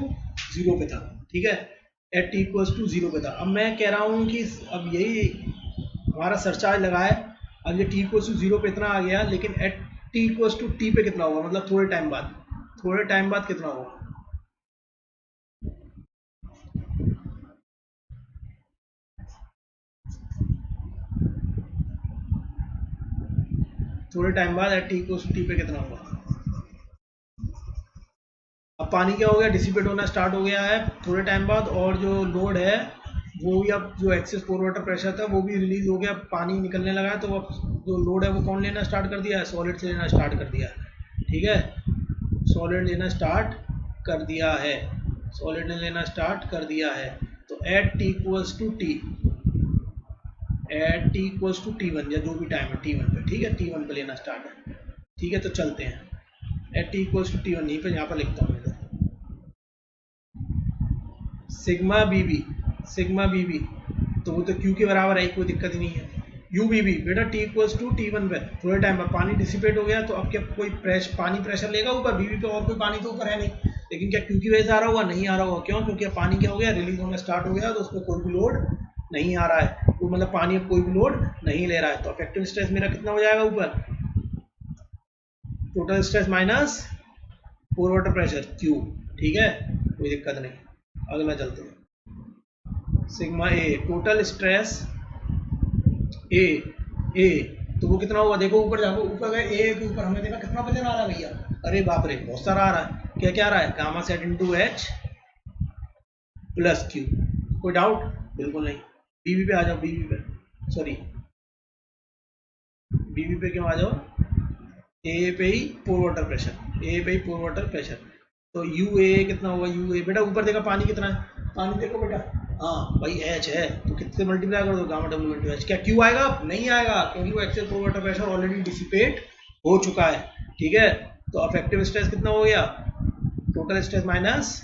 Speaker 1: 0 पे था, ठीक है, एट टी इक्वल्स टू 0 पे था। अब मैं कह रहा हूँ कि अब यही हमारा सरचार्ज लगा है, अब ये टी इक्वल्स टू 0 पे इतना आ गया, लेकिन at T equals to T पे कितना होगा, मतलब थोड़े टाइम बाद कितना होगा, थोड़े टाइम बाद at T equals to T पे कितना होगा। अब पानी क्या हो गया, डिसिपेट होना स्टार्ट हो गया है थोड़े टाइम बाद, और जो लोड है वो भी, अब जो एक्सेस पोर वाटर प्रेशर था वो भी रिलीज हो गया, पानी निकलने लगा है, तो अब जो लोड है वो कौन लेना स्टार्ट कर दिया है, सॉलिड से लेना स्टार्ट कर दिया है, ठीक है, सॉलिड लेना स्टार्ट कर दिया है, सॉलिड ने लेना स्टार्ट कर दिया है। तो at T equals to T, at T equals to T one, या जो भी टाइम है टी वन पे, ठीक है, टी वन पे लेना स्टार्ट है, ठीक है। तो चलते हैं at T equals to T one, यहीं पर यहाँ पर लिखता हूँ मैं, सिग्मा बी बी, तो वो तो क्यू के बराबर है, कोई दिक्कत ही नहीं है। यू बी बी बेटा T equals to T one पे, थोड़े टाइम में पानी डिसिपेट हो गया, तो अब क्या कोई पानी प्रेशर लेगा ऊपर, बीबी पे और कोई पानी तो ऊपर है नहीं, लेकिन क्या क्यू की वजह से आ रहा होगा, नहीं आ रहा होगा, क्यों, क्योंकि अब पानी क्या हो गया, रिलीज होना स्टार्ट हो गया, तो उस पर कोई भी लोड नहीं आ रहा है, तो मतलब पानी अब कोई भी लोड नहीं ले रहा है, तो अफेक्टिव स्ट्रेस मेरा कितना हो जाएगा ऊपर, total stress minus pore water pressure Q, ठीक है, कोई दिक्कत नहीं। अगला चलते हैं, सिग्मा ए, टोटल स्ट्रेस ए, तो वो कितना होगा, देखो ऊपर जाओ, ऊपर गए ए के ऊपर हमने देखा कितना वजन आ रहा है भैया, अरे बाप रे बहुत सारा आ रहा है, क्या क्या आ रहा है, gamma sat into H plus Q, कोई डाउट, बिल्कुल नहीं। बीबी पे आ जाओ, बीबी पे, सॉरी बीबी पे क्यों आ जाओ, ए पे ही पोर वाटर प्रेशर, ए पे ही पोर वाटर प्रेशर, तो यू ए कितना होगा, यू ए बेटा ऊपर देखा पानी कितना है, पानी देखो बेटा, हाँ भाई एच है, तो कितने मल्टीप्लाई कर दो, गामा डब्ल्यू इंटू एच, क्या क्यू आएगा, नहीं आएगा, क्योंकि वो एक्सेस पोर वाटर प्रेशर ऑलरेडी डिसिपेट हो चुका है, ठीक है। तो अफेक्टिव स्ट्रेस कितना हो गया, total stress minus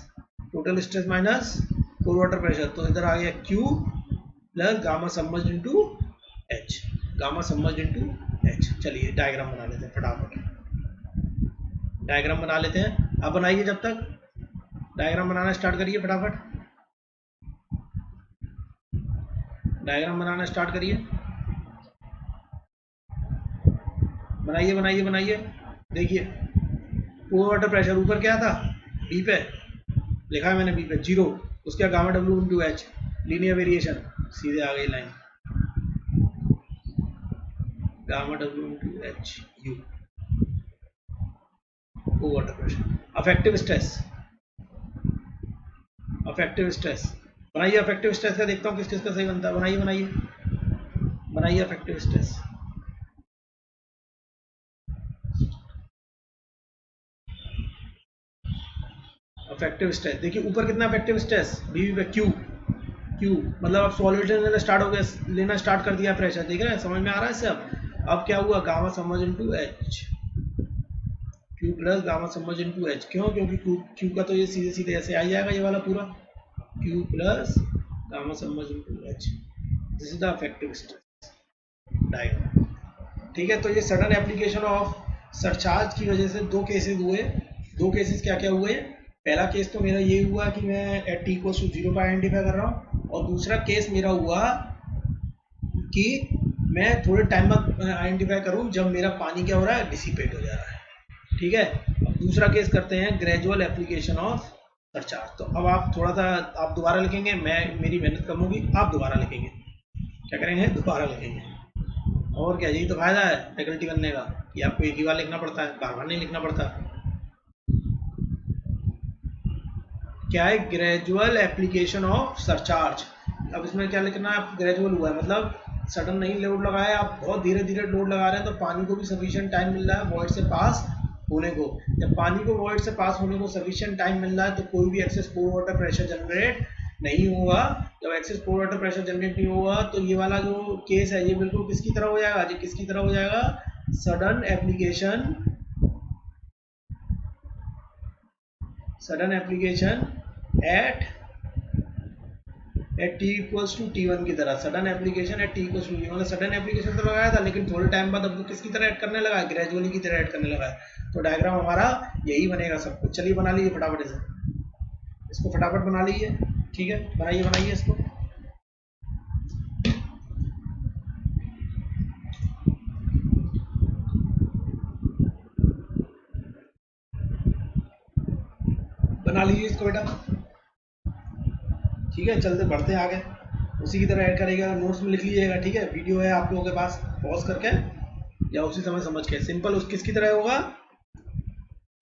Speaker 1: pore water pressure, तो इधर आ गया Q plus gamma submerged into H, gamma submerged into H. चलिए डायग्राम बना लेते हैं फटाफट, डायग्राम बना लेते हैं, आप बनाइए, जब तक डायग्राम बनाना स्टार्ट करिए फटाफट, डायग्राम बनाना स्टार्ट करिए, बनाइए, देखिए पोर वाटर प्रेशर ऊपर क्या था, बी पे लिखा है मैंने, बी पे 0, उसके gamma W into h, linear variation, सीधे आ गई line, gamma W into h u, pore water pressure. Effective stress बनाइए, अफेक्टिव स्ट्रेस का देखता हूँ किस किस का सही बनता है, बनाइए अफेक्टिव स्ट्रेस, देखिए ऊपर कितना अफेक्टिव स्ट्रेस, बीबी पे क्यू, मतलब अब सॉलिड लेना स्टार्ट कर दिया प्रेशर, देख रहे हैं, समझ में आ रहा है इससे। अब क्या हुआ, gamma submerge into H, Q plus gamma submerge into H, क्यों, क्योंकि क्यू का तो ये सीधे सीधे ऐसे आ जाएगा, ये वाला पूरा Q plus gamma submerge into H, this is the affective stress diagram, ठीक है। तो ये सडन एप्लीकेशन ऑफ सरचार्ज की वजह से दो केसेस क्या क्या हुए, पहला केस तो मेरा ये हुआ कि मैं एट टी इक्वल्स टू 0 पर आइडेंटिफाई कर रहा हूँ, और दूसरा केस मेरा हुआ कि मैं थोड़े टाइम बाद आइडेंटिफाई करूँ जब मेरा पानी क्या हो रहा है, डिसिपेट हो जा रहा है, ठीक है। अब दूसरा केस करते हैं, ग्रेजुअल एप्लीकेशन ऑफ सरचार्ज। तो अब आप थोड़ा सा आप दोबारा लिखेंगे, मेरी मेहनत कम होगी, आप दोबारा लिखेंगे, क्या करेंगे, दोबारा लिखेंगे, और क्या, यही तो फायदा है फैकल्टी बनने का कि आपको एक ही बार लिखना पड़ता है, बार बार नहीं लिखना पड़ता। क्या है, ग्रेजुअल एप्लीकेशन ऑफ सरचार्ज। अब इसमें क्या लिखना है, ग्रेजुअल हुआ है मतलब सडन नहीं लोड लगाया, आप बहुत धीरे धीरे लोड लगा रहे हैं, तो पानी को भी सफिशिएंट टाइम मिल रहा है वॉइड से पास होने को, जब पानी को वॉइड से पास होने को सफिशिएंट टाइम मिल रहा है, तो कोई भी एक्सेस पोर वाटर प्रेशर जनरेट नहीं होगा। जब एक्सेस पोर वाटर प्रेशर जनरेट नहीं होगा, तो ये वाला जो केस है ये बिल्कुल किसकी तरह हो जाएगा, ये किसकी तरह हो जाएगा, sudden application at T equals to T1 की तरह sudden application at T equals to मतलब सडन एप्लीकेशन तो लगाया था, लेकिन थोड़े टाइम बाद अब किसकी तरह ऐड करने लगा, ग्रेजुअली की तरह ऐड करने लगा है। तो डायग्राम हमारा यही बनेगा सब कुछ। चलिए बना लीजिए फटाफट से, इसको फटाफट बना लीजिए। ठीक है, बनाइए इसको। बना लीजिए इसको बेटा। ठीक है, चलते बढ़ते आगे, उसी की तरह ऐड करेगा, नोट्स में लिख लीजिएगा। ठीक है, वीडियो है आप लोगों के पास, पॉज करके या उसी समय समझ के। सिंपल उस किसकी तरह होगा,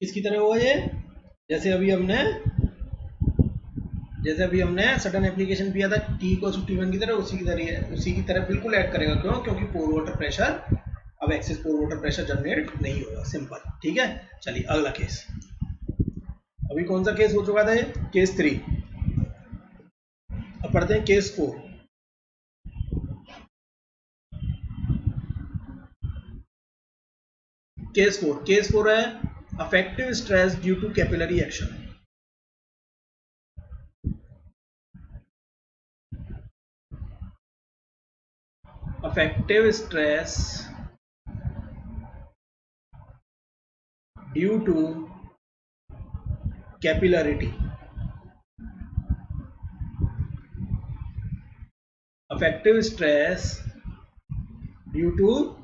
Speaker 1: किसकी तरह होगा ये, जैसे अभी हमने सडन एप्लीकेशन किया था टी को T1 की तरह, उसी की तरह बिल्कुल ऐड करेगा। क्यों? क्योंकि पोर वाटर प्रेशर, अब एक्सेस पोर वाटर प्रेशर जनरेट नहीं होगा। सिंपल। ठीक है, चलिए अगला केस। अभी कौन सा केस हो चुका था ये, केस 3। अब पढ़ते हैं केस 4। केस 4 है affective stress due to capillary action. Affective stress due to capillarity. Affective stress due to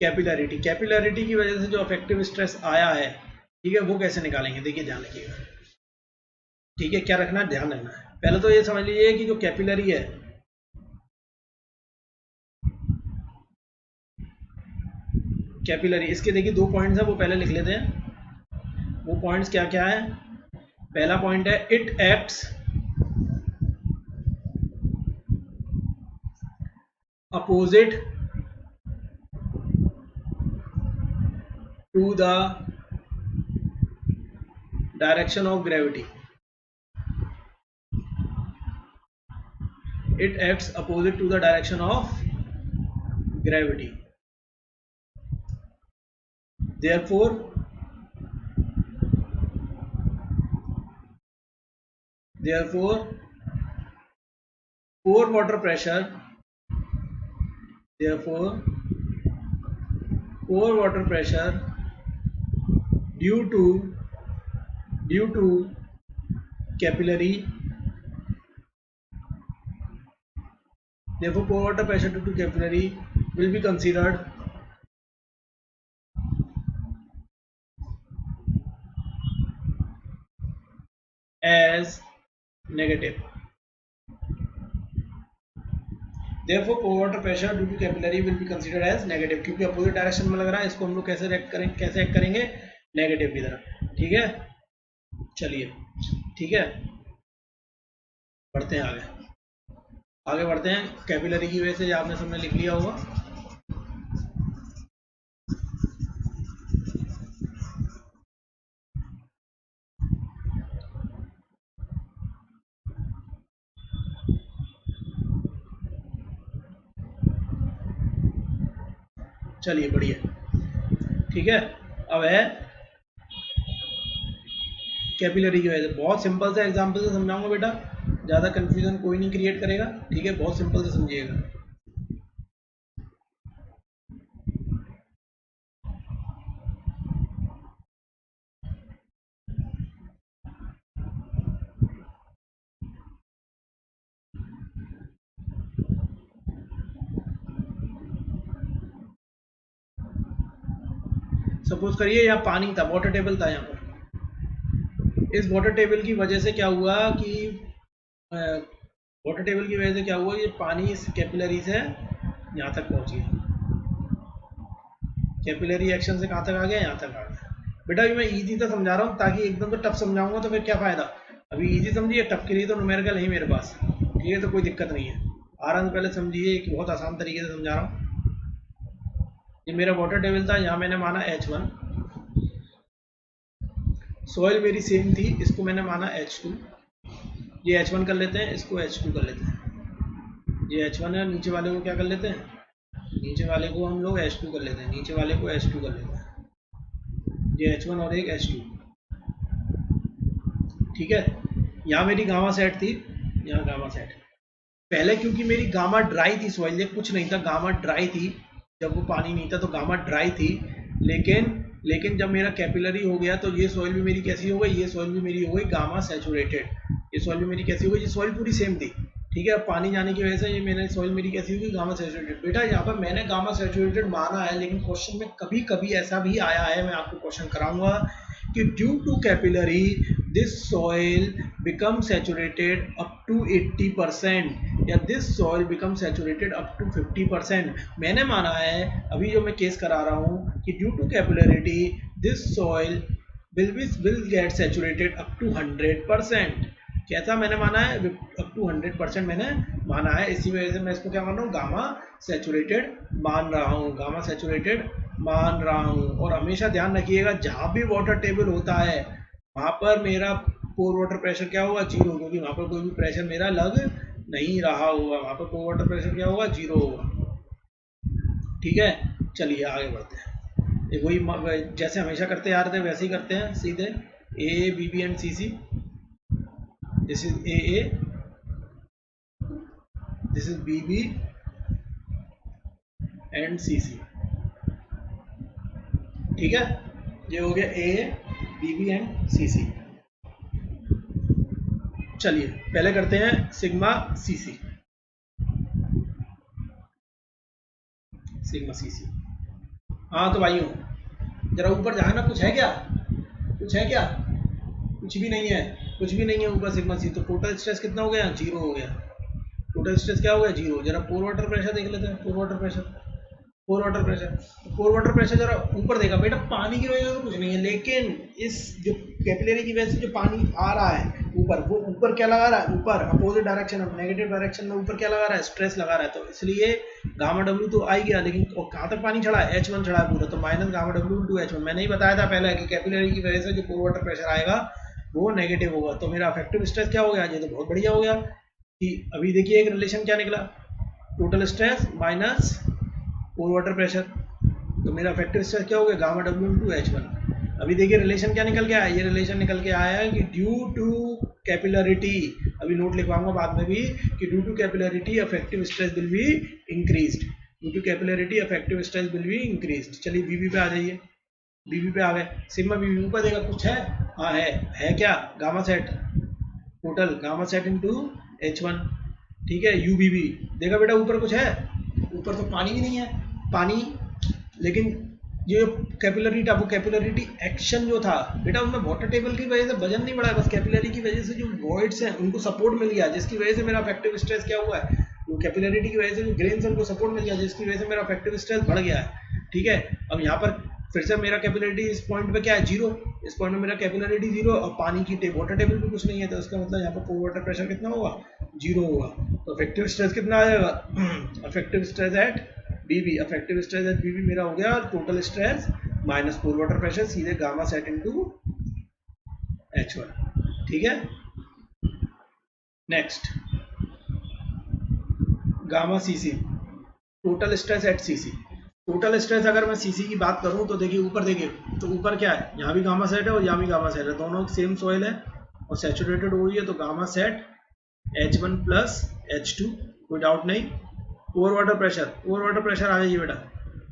Speaker 1: capillarity. Capillarity की वजह से जो अफेक्टिव स्ट्रेस आया है, ठीक है, वो कैसे निकालेंगे, देखिए ध्यान रखिएगा। ठीक है, क्या रखना है, ध्यान रखना है। पहले तो ये समझ लीजिए कि जो कैपिलरी है, कैपिलरी, इसके देखिए 2 पॉइंट्स है, वो पहले लिख लेते हैं। वो पॉइंट्स क्या क्या है। पहला पॉइंट है it acts opposite to the direction of gravity. It acts opposite to the direction of gravity. Therefore, pore water pressure due to capillary, therefore pore water pressure due to capillary will be considered as negative. Therefore pore water pressure due to capillary will be considered as negative, क्योंकि opposite direction में लग रहा है। इसको हम लोग कैसे act करेंगे, नेगेटिव की तरह। ठीक है, चलिए ठीक है, बढ़ते हैं आगे बढ़ते हैं। कैपिलरी की वजह से आपने सबने लिख लिया होगा। चलिए बढ़िया, ठीक है। अब है कैपिलरी की वजह से, बहुत सिंपल से एग्जांपल से समझाऊंगा बेटा, ज़्यादा कंफ्यूजन कोई नहीं क्रिएट करेगा। ठीक है, बहुत सिंपल से समझिएगा। सपोज करिए यहाँ पानी था, वाटर टेबल था यहाँ पर। इस वाटर टेबल की वजह से क्या हुआ कि ये पानी इस कैपिलरी से यहाँ तक पहुँच गया। कैपिलरी एक्शन से कहाँ तक आ गया, यहाँ तक आ गया। बेटा अभी मैं इजी तो समझा रहा हूँ, ताकि एकदम तो टफ समझाऊंगा तो फिर क्या फ़ायदा। अभी इजी समझिए, टफ के लिए तो न्यूमेरिकल है मेरे पास। ठीक है, तो कोई दिक्कत नहीं है। आराम पहले समझिए कि बहुत आसान तरीके से समझा रहा हूँ। ये मेरा वाटर टेबल था, यहाँ मैंने माना H1। सॉइल मेरी सेम थी, इसको मैंने माना H2। ये H1 कर लेते हैं, इसको H2 कर लेते हैं। ये H1 है, नीचे वाले को क्या कर लेते हैं, नीचे वाले को हम लोग H2 कर लेते हैं, नीचे वाले को H2 कर लेते हैं। ये H1 और एक H2। ठीक है, यहाँ मेरी गामा सेट थी, यहाँ गामा सेट पहले, क्योंकि मेरी गामा ड्राई थी सॉइल, ये कुछ नहीं था, गामा ड्राई थी, जब वो पानी नहीं था तो गामा ड्राई थी, लेकिन जब मेरा कैपिलरी हो गया तो ये सॉइल भी मेरी कैसी हो गई, ये सॉइल भी मेरी हो गई गामा सैचुरेटेड, ये सॉइल भी मेरी कैसी हो गई, ये सॉइल पूरी सेम थी, ठीक है। पानी जाने की वजह से ये मैंने सॉइल मेरी कैसी होगी, गामा सैचुरेटेड। बेटा यहाँ पर मैंने गामा सैचुरेटेड माना है, लेकिन क्वेश्चन में कभी कभी ऐसा भी आया है, मैं आपको क्वेश्चन कराऊंगा कि due to capillary this soil become saturated up to 80% या this soil become saturated up to 50%। मैंने माना है अभी जो मैं केस करा रहा हूँ कि due to capillarity this soil will get saturated up to 100%। कैसा मैंने माना है, अप टू 100% मैंने माना है, इसी वजह से मैं इसको क्या मान रहा हूँ, गामा सैचुरेटेड मान रहा हूँ, गामा सैचुरेटेड मान रहा हूँ। और हमेशा ध्यान रखिएगा जहाँ भी वाटर टेबल होता है वहाँ पर मेरा पोर वाटर प्रेशर क्या होगा, जीरो, क्योंकि वहाँ पर कोई भी प्रेशर मेरा लग नहीं रहा होगा, वहाँ पर पोर वाटर प्रेशर क्या होगा, जीरो होगा, ठीक है। चलिए आगे बढ़ते हैं, वही जैसे हमेशा करते आ रहे थे वैसे ही करते हैं, सीधे A B B and C C, this is A, this is B B and C C, ठीक है। ये हो गया A B B and C C. चलिए पहले करते हैं सिग्मा सी सी, सिग्मा सी सी। हाँ तो भाइयों जरा ऊपर जाना, कुछ है क्या, कुछ है क्या, कुछ भी नहीं है, कुछ भी नहीं है ऊपर सिग्मा सी। तो टोटल स्ट्रेस कितना हो गया, जीरो हो गया, टोटल स्ट्रेस क्या हो गया, जीरो। जरा पोर वाटर प्रेशर देख लेते हैं, पोर water pressure, pore water pressure, pore water pressure जरा ऊपर देखा, बेटा पानी की वजह से तो कुछ नहीं है, लेकिन इस जो कैपिलरी की वजह से जो पानी आ रहा है ऊपर, वो ऊपर क्या लगा रहा है, ऊपर अपोजिट डायरेक्शन में, नेगेटिव डायरेक्शन में ऊपर क्या लगा रहा है, स्ट्रेस लगा रहा है, तो इसलिए गामा डब्ल्यू तो आ ही गया, लेकिन कहाँ तक पानी चढ़ा है, H1 चढ़ा है पूरा, तो minus gamma W into H1। मैंने ही बताया था पहले कि कैपिलरी की वजह से जो पोर वाटर प्रेशर आएगा वो नेगेटिव होगा, तो मेरा अफेक्टिव स्ट्रेस क्या हो गया, ये तो बहुत बढ़िया हो गया कि अभी देखिए एक रिलेशन क्या निकला, total stress minus pore water pressure, तो मेरा अफेक्टिव स्ट्रेस क्या हो गया, गामा डब्ल्यू इंटू H1। अभी देखिए रिलेशन क्या निकल के आया, ये रिलेशन निकल के आया है कि ड्यू टू कैपिलरिटी, अभी नोट लिखवाऊंगा बाद में भी, कि due to capillarity affective stress will be increased, due to capillarity affective stress will be increased. चलिए बीबी पे आ जाइए, बीबी पे आ गए, सिग्मा बीबी ऊपर देखा कुछ है, हाँ है क्या, gamma sat, total gamma sat into H1, ठीक है। यू बीबी देखा बेटा, ऊपर कुछ है, ऊपर तो पानी भी नहीं है, पानी, लेकिन ये कैपिलरी था, वो कैपिलरिटी एक्शन जो था बेटा उनमें वाटर टेबल की वजह से वजन नहीं बढ़ा है, बस कैपिलरी की वजह से जो वॉइड्स हैं उनको सपोर्ट मिल गया, जिसकी वजह से मेरा अफेक्टिव स्ट्रेस क्या हुआ है, वो कैपिलरिटी की वजह से जो ग्रेन्स उनको सपोर्ट मिल गया, जिसकी वजह से मेरा अफेक्टिव स्ट्रेस बढ़ गया है, ठीक है। अब यहाँ पर फिर से मेरा कैपिलरिटी इस पॉइंट पे क्या है, जीरो, इस पॉइंट में मेरा कैपिलरिटी जीरो, और पानी की वाटर टेबल भी कुछ नहीं है, तो इसका मतलब यहाँ पर पोर वाटर प्रेशर कितना होगा, जीरो होगा, तो अफेक्टिव स्ट्रेस कितना आ जाएगा, affective stress at BB, effective stress at BB मेरा हो गया total stress minus pore water pressure, सीधे गामा सेट इनटू H1, ठीक है। Next gamma CC, total stress at CC, total stress अगर मैं सीसी की बात करूं तो देखिए ऊपर, देखिए तो ऊपर क्या है, यहाँ भी गामा सेट है और यहाँ भी गामा सेट है, दोनों सेम सॉइल है और सैचुरेटेड हो रही है, तो gamma sat H1 plus H2, कोई डाउट नहीं। पोर water pressure, pore water pressure आ जाइए बेटा,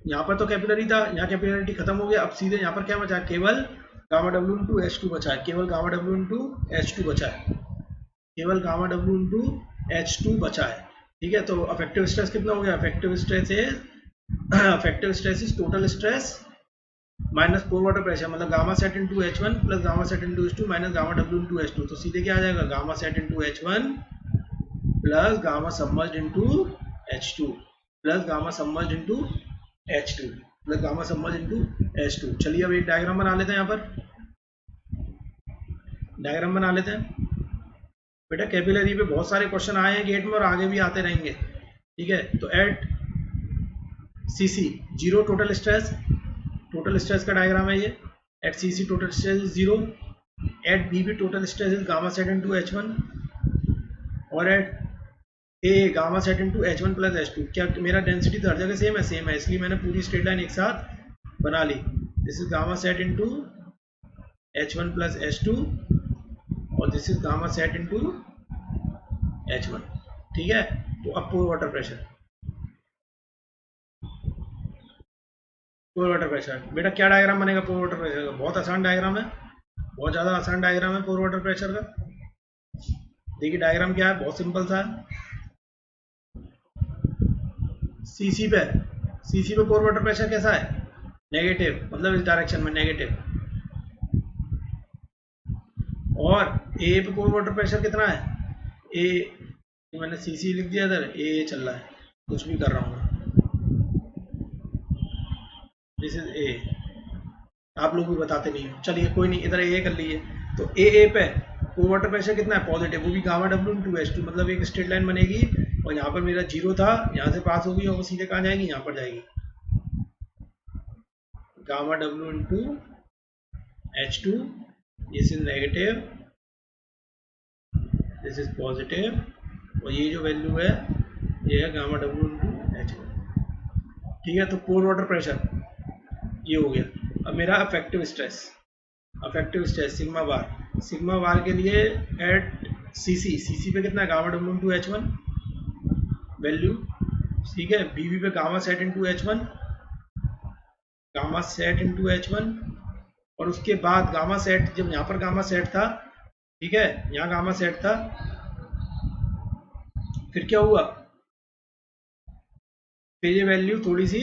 Speaker 1: यहाँ पर तो कैपिलरी था, यहाँ कैपिलरिटी खत्म हो गया, अब सीधे यहाँ पर क्या बचा है, केवल गामा डब्ल्यू इंटू H2 बचा है, केवल गामा डब्ल्यू इंटू H2 बचा है, केवल गामा डब्ल्यू इंटू H2 बचा है, ठीक है। तो अफेक्टिव स्ट्रेस कितना हो गया, effective stress is total stress minus pore water pressure, मतलब gamma sat into H1 plus gamma sat into H2 minus gamma W into H2, तो सीधे क्या आ जाएगा, gamma sat into H1 plus gamma submerged into H2 plus gamma submerged into H2 plus gamma submerged into H2। चलिए अब एक diagram बना लेते हैं, यहाँ पर डायग्राम बना लेते हैं बेटा, कैपिलरी पे बहुत सारे क्वेश्चन आए हैं गेट में और आगे भी आते रहेंगे, ठीक है। तो at CC zero total stress का डायग्राम है ये, at CC total stress is zero, at BB total stress is gamma sat into H1 और at A gamma sat into H1 plus H2। क्या मेरा डेंसिटी तो हर जगह सेम है, इसलिए मैंने पूरी स्ट्रेट लाइन एक साथ बना ली, this is gamma sat into H1 plus H2 और this is gamma sat into H1। ठीक है, तो अब pore water pressure, pore water pressure बेटा क्या डायग्राम बनेगा पोर वाटर प्रेशर का? बहुत आसान डायग्राम है, बहुत ज़्यादा आसान डायग्राम है पोर वाटर प्रेशर का। देखिए डायग्राम क्या है, बहुत सिंपल सा है। सीसी पे पोर वाटर प्रेशर कैसा है? नेगेटिव, मतलब इस डायरेक्शन में नेगेटिव। और ए पे पोर वाटर प्रेशर कितना है? ए, मैंने सीसी लिख दिया इधर, ए चल रहा है, कुछ भी कर रहा हूँ मैं। दिस इज ए, आप लोग भी बताते नहीं हो, चलिए कोई नहीं, इधर ए कर लीजिए। तो ए पे पोर वाटर प्रेशर कितना है? पॉजिटिव, वो भी गामा डब्ल्यू इंटू H2, मतलब एक स्ट्रेट लाइन बनेगी और यहाँ पर मेरा जीरो था, यहाँ से पास होगी और वो सीधे कहाँ जाएगी? यहाँ पर जाएगी। Gamma W into H2, this is negative, this is positive, और ये जो वैल्यू है ये है गामा डब्ल्यू इंटू H1। ठीक है, तो पोर वाटर प्रेशर ये हो गया। अब मेरा अफेक्टिव स्ट्रेस सिग्मा बार के लिए एट सीसी पे कितना है? Gamma W into H1 value. ठीक है, बीवी पे गामा सेट इंटू H1, और उसके बाद गामा सेट, जब यहाँ पर गामा सेट था, ठीक है, यहाँ गामा सेट था, फिर क्या हुआ? फिर ये वैल्यू थोड़ी सी,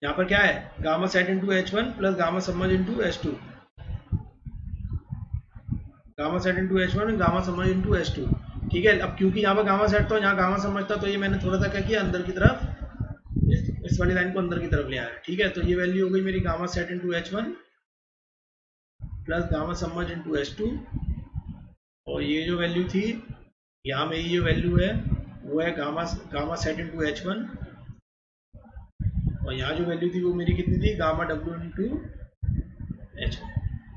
Speaker 1: यहाँ पर क्या है? Gamma sat into H1 plus gamma submerge into H2, gamma sat into H1 gamma submerge into H2। ठीक है, अब क्योंकि यहाँ पर गामा सेट था, यहाँ गामा सबमर्ज था, तो ये मैंने थोड़ा सा क्या किया, अंदर की तरफ, इस वाली लाइन को अंदर की तरफ ले आया। ठीक है, तो ये वैल्यू हो गई मेरी gamma sat into H1 plus gamma submerge into H2, और ये जो वैल्यू थी यहाँ मेरी जो वैल्यू है वो है गामा सेट इंटू H1, और यहाँ जो वैल्यू थी वो मेरी कितनी थी? Gamma W into H1।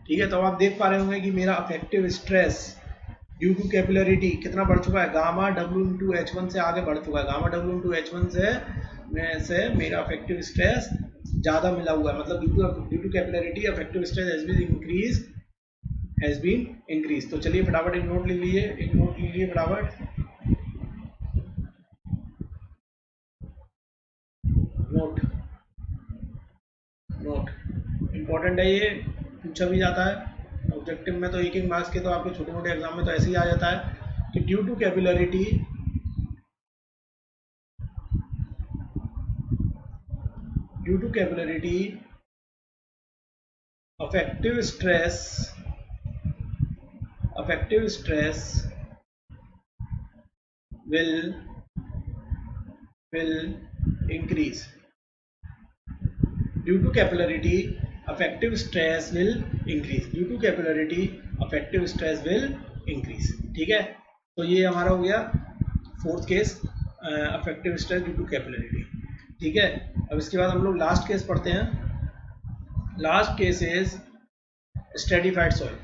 Speaker 1: ठीक है, तो आप देख पा रहे होंगे कि मेरा affective stress due to capillarity कितना बढ़ चुका है? गामा डब्ल्यू इंटू H1 से आगे बढ़ चुका है। गामा डब्ल्यू इंटू H1 से मेरा अफेक्टिव स्ट्रेस ज़्यादा मिला हुआ है, मतलब due to capillarity affective stress has been increase. तो चलिए फटाफट एक नोट ले लीजिए, फटाफट नोट इम्पोर्टेंट है, ये पूछा भी जाता है ऑब्जेक्टिव में, तो एक मार्क्स के, तो आपके छोटे मोटे एग्जाम में तो ऐसे ही आ जाता है कि due to capillarity affective stress will increase. Due to capillarity affective stress will increase. ठीक है, तो ये हमारा हो गया fourth case, effective stress due to capillarity. ठीक है, अब इसके बाद हम लोग लास्ट केस पढ़ते हैं। Last case is stratified soil.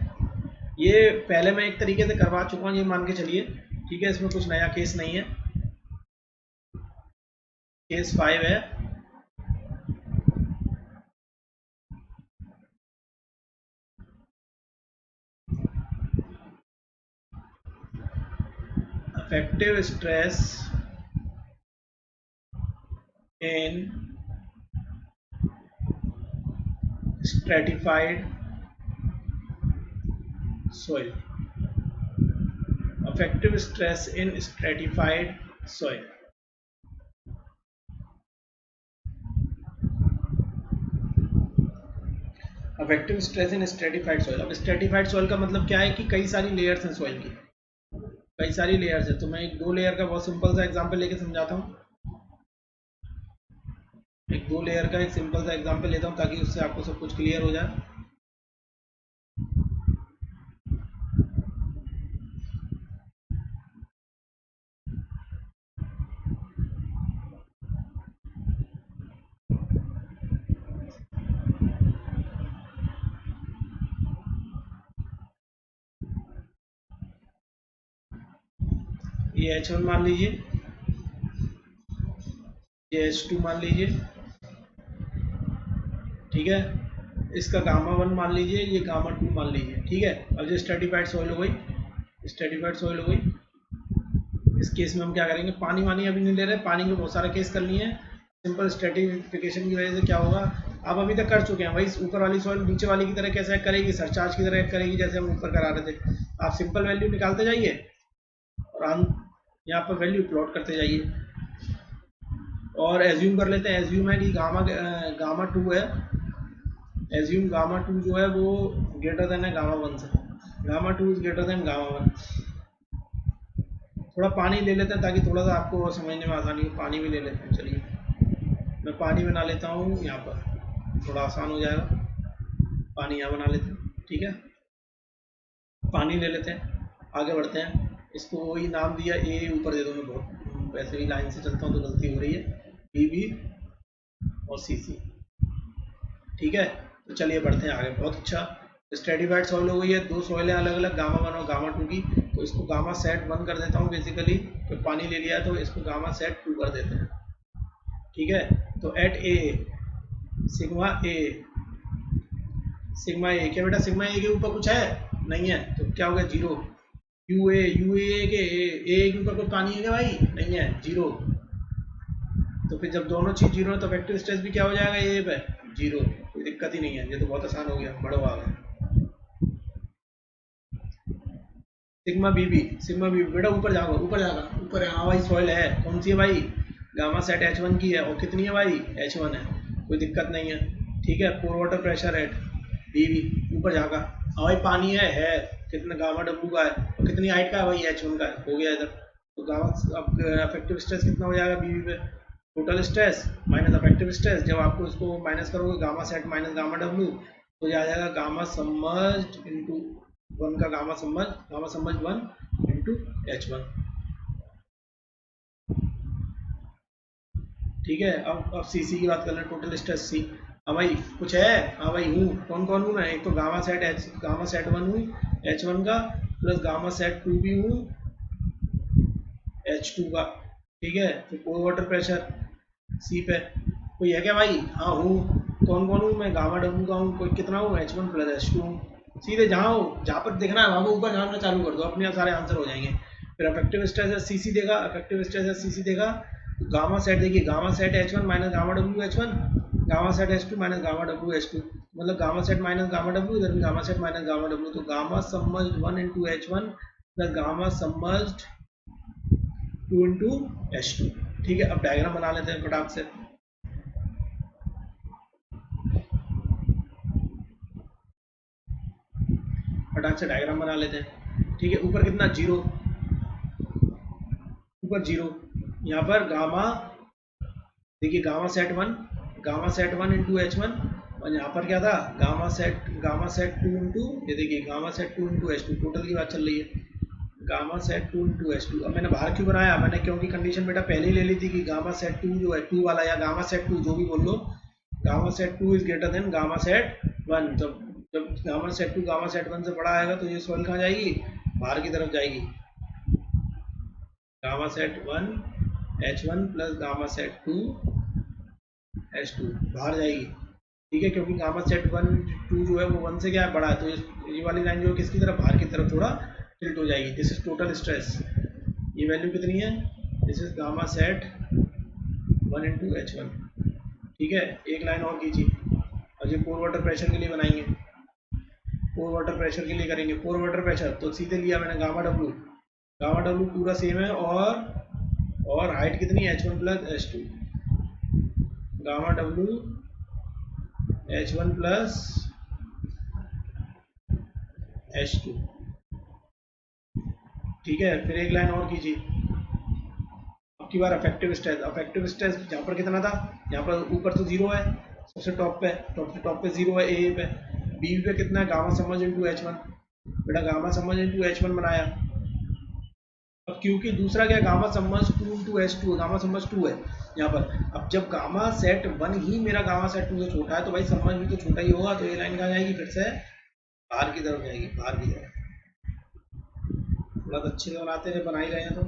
Speaker 1: ये पहले मैं एक तरीके से करवा चुका हूँ, ये मान के चलिए। ठीक है, इसमें कुछ नया केस नहीं है, केस 5 है। Affective stress in stratified soil. Affective stress in stratified soil. Affective stress in stratified soil. अब स्ट्रेटिफाइड सॉइल का मतलब क्या है कि कई सारी लेयर्स हैं सॉइल की, कई सारी लेयर्स है। तो मैं एक 2 लेयर का बहुत सिंपल सा एग्जांपल लेके समझाता हूँ। एक 2 लेयर का एक सिंपल सा एग्जांपल लेता हूँ ताकि उससे आपको सब कुछ क्लियर हो जाए। ये H1 मान लीजिए, ये H2 मान लीजिए। ठीक है, इसका गामा 1 मान लीजिए, ये गामा 2 मान लीजिए, ठीक है। अब जो स्ट्रेटिफाइड सॉइल हो गई, स्ट्रेटिफाइड सॉइल हो गई, इस केस में हम क्या करेंगे, पानी वानी अभी नहीं ले रहे, पानी के बहुत सारे केस कर लिए हैं। सिंपल स्ट्रेटिफिकेशन की वजह से क्या होगा, आप अभी तक कर चुके हैं भाई, ऊपर वाली सॉइल नीचे वाली की तरह कैसे करेगी, सरचार्ज की तरह करेगी, जैसे हम ऊपर करा रहे थे। आप सिंपल वैल्यू निकालते जाइए और हम यहाँ पर वैल्यू प्लॉट करते जाइए, और एज्यूम कर लेते हैं, एज्यूम है कि गामा 2 है, एज्यूम गामा 2 जो है वो ग्रेटर देन है गामा 1 से, gamma 2 is greater than gamma 1। थोड़ा पानी ले लेते हैं ताकि थोड़ा सा आपको समझने में आसानी हो, पानी भी ले लेते हैं। चलिए मैं पानी बना लेता हूँ यहाँ पर, थोड़ा आसान हो जाएगा। पानी यहाँ बना लेते हैं, ठीक है, पानी ले लेते हैं, आगे बढ़ते हैं। इसको वही नाम दिया, ए ऊपर दे दो, मैं बहुत वैसे भी लाइन से चलता हूँ तो गलती हो रही है, बी बी और सी सी, ठीक है। तो चलिए बढ़ते हैं आगे। बहुत अच्छा, स्ट्रेटिफाइड सॉइल हो गई है, दो सॉइल है अलग अलग, गामा 1 और गामा 2 की। तो इसको गामा सेट 1 कर देता हूँ बेसिकली, तो पानी ले लिया तो इसको गामा सेट 2 कर देते हैं, ठीक है। तो एट ए सिग्मा ए, सिग्मा ए, क्या बेटा सिग्मा ए के ऊपर कुछ है नहीं है, तो क्या हो गया 0। यू ए के ऊपर कोई पानी है क्या भाई, नहीं है, 0। तो फिर जब दोनों चीज 0 है तो वेक्टर स्ट्रेस भी क्या हो जाएगा, ए पे 0, कोई दिक्कत ही नहीं है, ये तो बहुत आसान हो गया, बड़ो आ गया। सिग्मा बीबी, सिग्मा बीबी बेटा ऊपर जाओगा, ऊपर जाएगा, ऊपर है, हाँ भाई सॉइल है, कौन सी है भाई, गामा सेट H1 की है, और कितनी है भाई, H1 है, कोई दिक्कत नहीं है, ठीक है। पोर वाटर प्रेशर एट बीबी, ऊपर जाएगा, हाँ भाई पानी है, कितना गामा W का है, और कितनी हाइट का है भाई, H1 का है, हो गया इधर। तो गामा, अब इफेक्टिव स्ट्रेस कितना हो जाएगा बीबी पे, total stress minus effective stress, जब आपको इसको माइनस करोगे gamma sat minus gamma W, तो आ जाएगा गामा सबमर्ज्ड इनटू 1 का गामा सबमर्ज 1 इंटू H1, ठीक है। अब सीसी की बात कर लें, टोटल स्ट्रेस सी। हाँ भाई कुछ है, हाँ भाई हूँ, कौन कौन हूँ मैं, एक तो गामा सेट 1 हूँ H1 का, प्लस गामा सेट 2 भी हूँ H2 का, ठीक है। तो पोर वाटर प्रेशर सी पे कोई है क्या भाई, हाँ हूँ, कौन कौन हूँ मैं, गामा W का हूँ, कोई कितना हूँ, H1 प्लस H2 हूँ। सीधे जहाँ हो, जहाँ पर देखना है वहाँ को ऊपर जाना चालू कर दो, अपने सारे आंसर हो जाएंगे। फिर इफेक्टिव स्ट्रेस है सीसी देगा, इफेक्टिव स्ट्रेस है सीसी देगा, तो गामा सेट देखिए, gamma sat H1 minus gamma W H1, gamma sat H2 minus gamma W H2, मतलब gamma sat minus gamma W, इधर भी gamma sat minus gamma W, तो gamma submerged 1 into H1 plus gamma submerged 2 into H2, ठीक है। अब diagram बना लेते हैं फटाक से, फटाक से डायग्राम बना लेते हैं, ठीक है। ऊपर कितना 0, ऊपर 0, यहाँ पर गामा देखिए, गामा सेट 1 इंटू H1, और यहाँ पर क्या था, गामा सेट 2 इंटू, ये देखिए gamma sat 2 into H2, total की बात चल रही है, गामा सेट 2 इंटू H2। अब मैंने बाहर क्यों बनाया, मैंने क्योंकि कंडीशन बेटा पहले ही ले ली थी कि गामा सेट 2 जो है 2 वाला, या गामा सेट 2 जो भी बोल लो, gamma sat 2 is greater than gamma sat 1। जब गामा सेट 2 गामा सेट 1 से बड़ा आएगा तो ये सॉइल कहाँ जाएगी, बाहर की तरफ जाएगी, gamma sat 1 H1 plus gamma sat 2 H2 बाहर जाएगी, ठीक है, क्योंकि गामा सेट 1 2 जो है वो 1 से क्या है, बड़ा है, तो ये वाली लाइन जो है किसकी तरफ, बाहर की तरफ थोड़ा टिल्ट हो जाएगी। दिस इज टोटल स्ट्रेस, ये वैल्यू कितनी है, this is gamma sat 1 into H1, ठीक है। एक लाइन और कीजिए, और ये पोर वाटर प्रेशर के लिए बनाएंगे, पोर वाटर प्रेशर के लिए करेंगे, पोर वाटर प्रेशर तो सीधे लिया मैंने गामा W पूरा सेम है, और हाइट कितनी है H1 plus H2, gamma W H1 plus H2, ठीक है। फिर एक लाइन और कीजिए, अब की बार इफेक्टिव स्ट्रेस जहाँ पर कितना था, यहाँ पर ऊपर तो 0 है, सबसे टॉप पे 0 है, ए पे, बी पे कितना है, गामा समझ इंटू H1, बेटा गामा समझ इंटू H1 बनाया। अब क्योंकि दूसरा क्या, गामा समझ 2 इंटू H2, गामा समझ 2 है यहाँ पर। अब जब गामा सेट 1 ही मेरा गामा सेट 2 से छोटा है, तो भाई समझ भी तो छोटा ही होगा, तो ये लाइन कहाँ जाएगी, फिर से बाहर की तरफ जाएगी, बाहर की तरफ। थोड़ा तो अच्छे से बनाते हैं, बना ही रहे हैं तो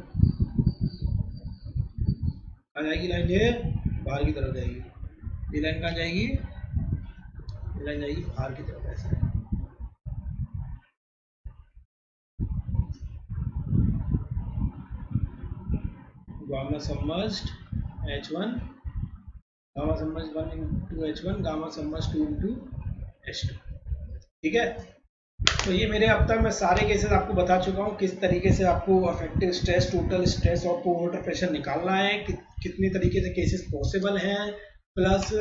Speaker 1: आ जाएगी लाइन, ये बाहर की तरफ जाएगी, ये लाइन कहाँ जाएगी, लाइन जाएगी बाहर की तरफ ऐसे। Gamma submerged H1, gamma submerged 1 into H1, gamma submerged 2 into H2। ठीक है, तो ये मेरे अब तक मैं सारे केसेस आपको बता चुका हूँ किस तरीके से आपको अफेक्टिव स्ट्रेस, टोटल स्ट्रेस और पोर वाटर प्रेशर निकालना है, कितनी तरीके से केसेस पॉसिबल हैं, प्लस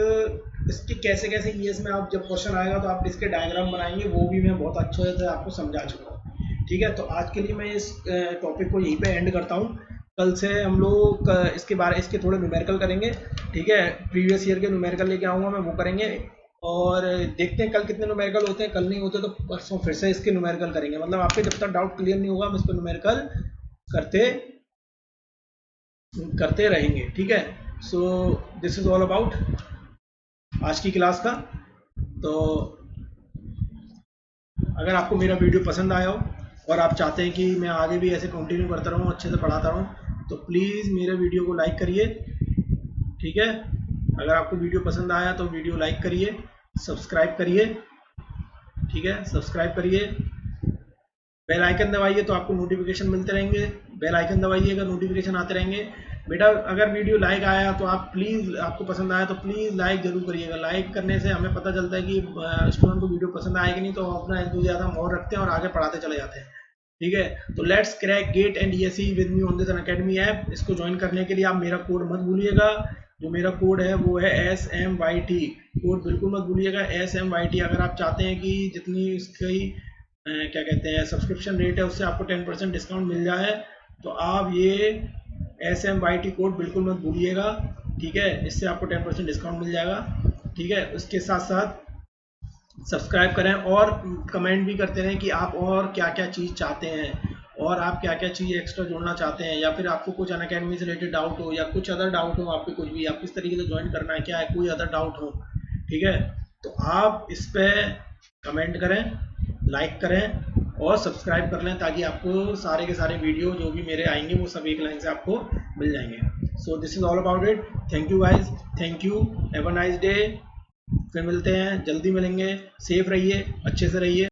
Speaker 1: इसके कैसे कैसे ईएस में आप जब क्वेश्चन आएगा तो आप इसके डायग्राम बनाएंगे, वो भी मैं बहुत अच्छे से आपको समझा चुका हूँ। ठीक है, तो आज के लिए मैं इस टॉपिक को यहीं पे एंड करता हूँ। कल से हम लोग इसके थोड़े न्यूमेरिकल करेंगे। ठीक है, प्रीवियस ईयर के न्यूमेरिकल लेके आऊँगा मैं, वो करेंगे और देखते हैं कल कितने न्यूमेरिकल होते हैं। कल नहीं होते तो परसों फिर से इसके न्यूमेरिकल करेंगे। मतलब आपके जब तक डाउट क्लियर नहीं होगा हम इस पर न्यूमेरिकल करते रहेंगे। ठीक है, so this is all about आज की क्लास का। तो अगर आपको मेरा वीडियो पसंद आया हो और आप चाहते हैं कि मैं आगे भी ऐसे कंटिन्यू करता रहूँ, अच्छे से पढ़ाता रहूँ, तो प्लीज़ मेरे वीडियो को लाइक करिए। ठीक है, अगर आपको वीडियो पसंद आया तो वीडियो लाइक करिए, सब्सक्राइब करिए। ठीक है, सब्सक्राइब करिए, बेल आइकन दबाइए तो आपको नोटिफिकेशन मिलते रहेंगे। बेल आइकन दबाइएगा, नोटिफिकेशन आते रहेंगे। बेटा अगर वीडियो लाइक आया तो आप प्लीज़, आपको पसंद आया तो प्लीज़ लाइक जरूर करिएगा। लाइक करने से हमें पता चलता है कि स्टूडेंट को वीडियो पसंद आएगी नहीं, तो अपना एंथुसियाज्म और रखते हैं और आगे पढ़ाते चले जाते हैं। ठीक है, तो let's crack GATE and ESE with me on this Unacademy app. इसको ज्वाइन करने के लिए आप मेरा कोड मत भूलिएगा। जो मेरा कोड है वो है SMYT। कोड बिल्कुल मत भूलिएगा, SMYT। अगर आप चाहते हैं कि जितनी इसकी क्या कहते हैं सब्सक्रिप्शन रेट है उससे आपको 10% डिस्काउंट मिल जाए, तो आप ये SMYT कोड बिल्कुल मत भूलिएगा। ठीक है, इससे आपको 10% डिस्काउंट मिल जाएगा। ठीक है, उसके साथ साथ सब्सक्राइब करें और कमेंट भी करते रहें कि आप और क्या क्या चीज़ चाहते हैं और आप क्या क्या चीज़ एक्स्ट्रा जोड़ना चाहते हैं, या फिर आपको कुछ अनअकैडमी से रिलेटेड डाउट हो या कुछ अदर डाउट हो, आपके कुछ भी, आप किस तरीके से ज्वाइन करना है, क्या है, कोई अदर डाउट हो। ठीक है, तो आप इस पर कमेंट करें, लाइक करें और सब्सक्राइब कर लें, ताकि आपको सारे के सारे वीडियो जो भी मेरे आएंगे वो सब एक लाइन से आपको मिल जाएंगे। So this is all about it. Thank you guys, thank you, have a nice day. फिर मिलते हैं, जल्दी मिलेंगे। सेफ रहिए, अच्छे से रहिए।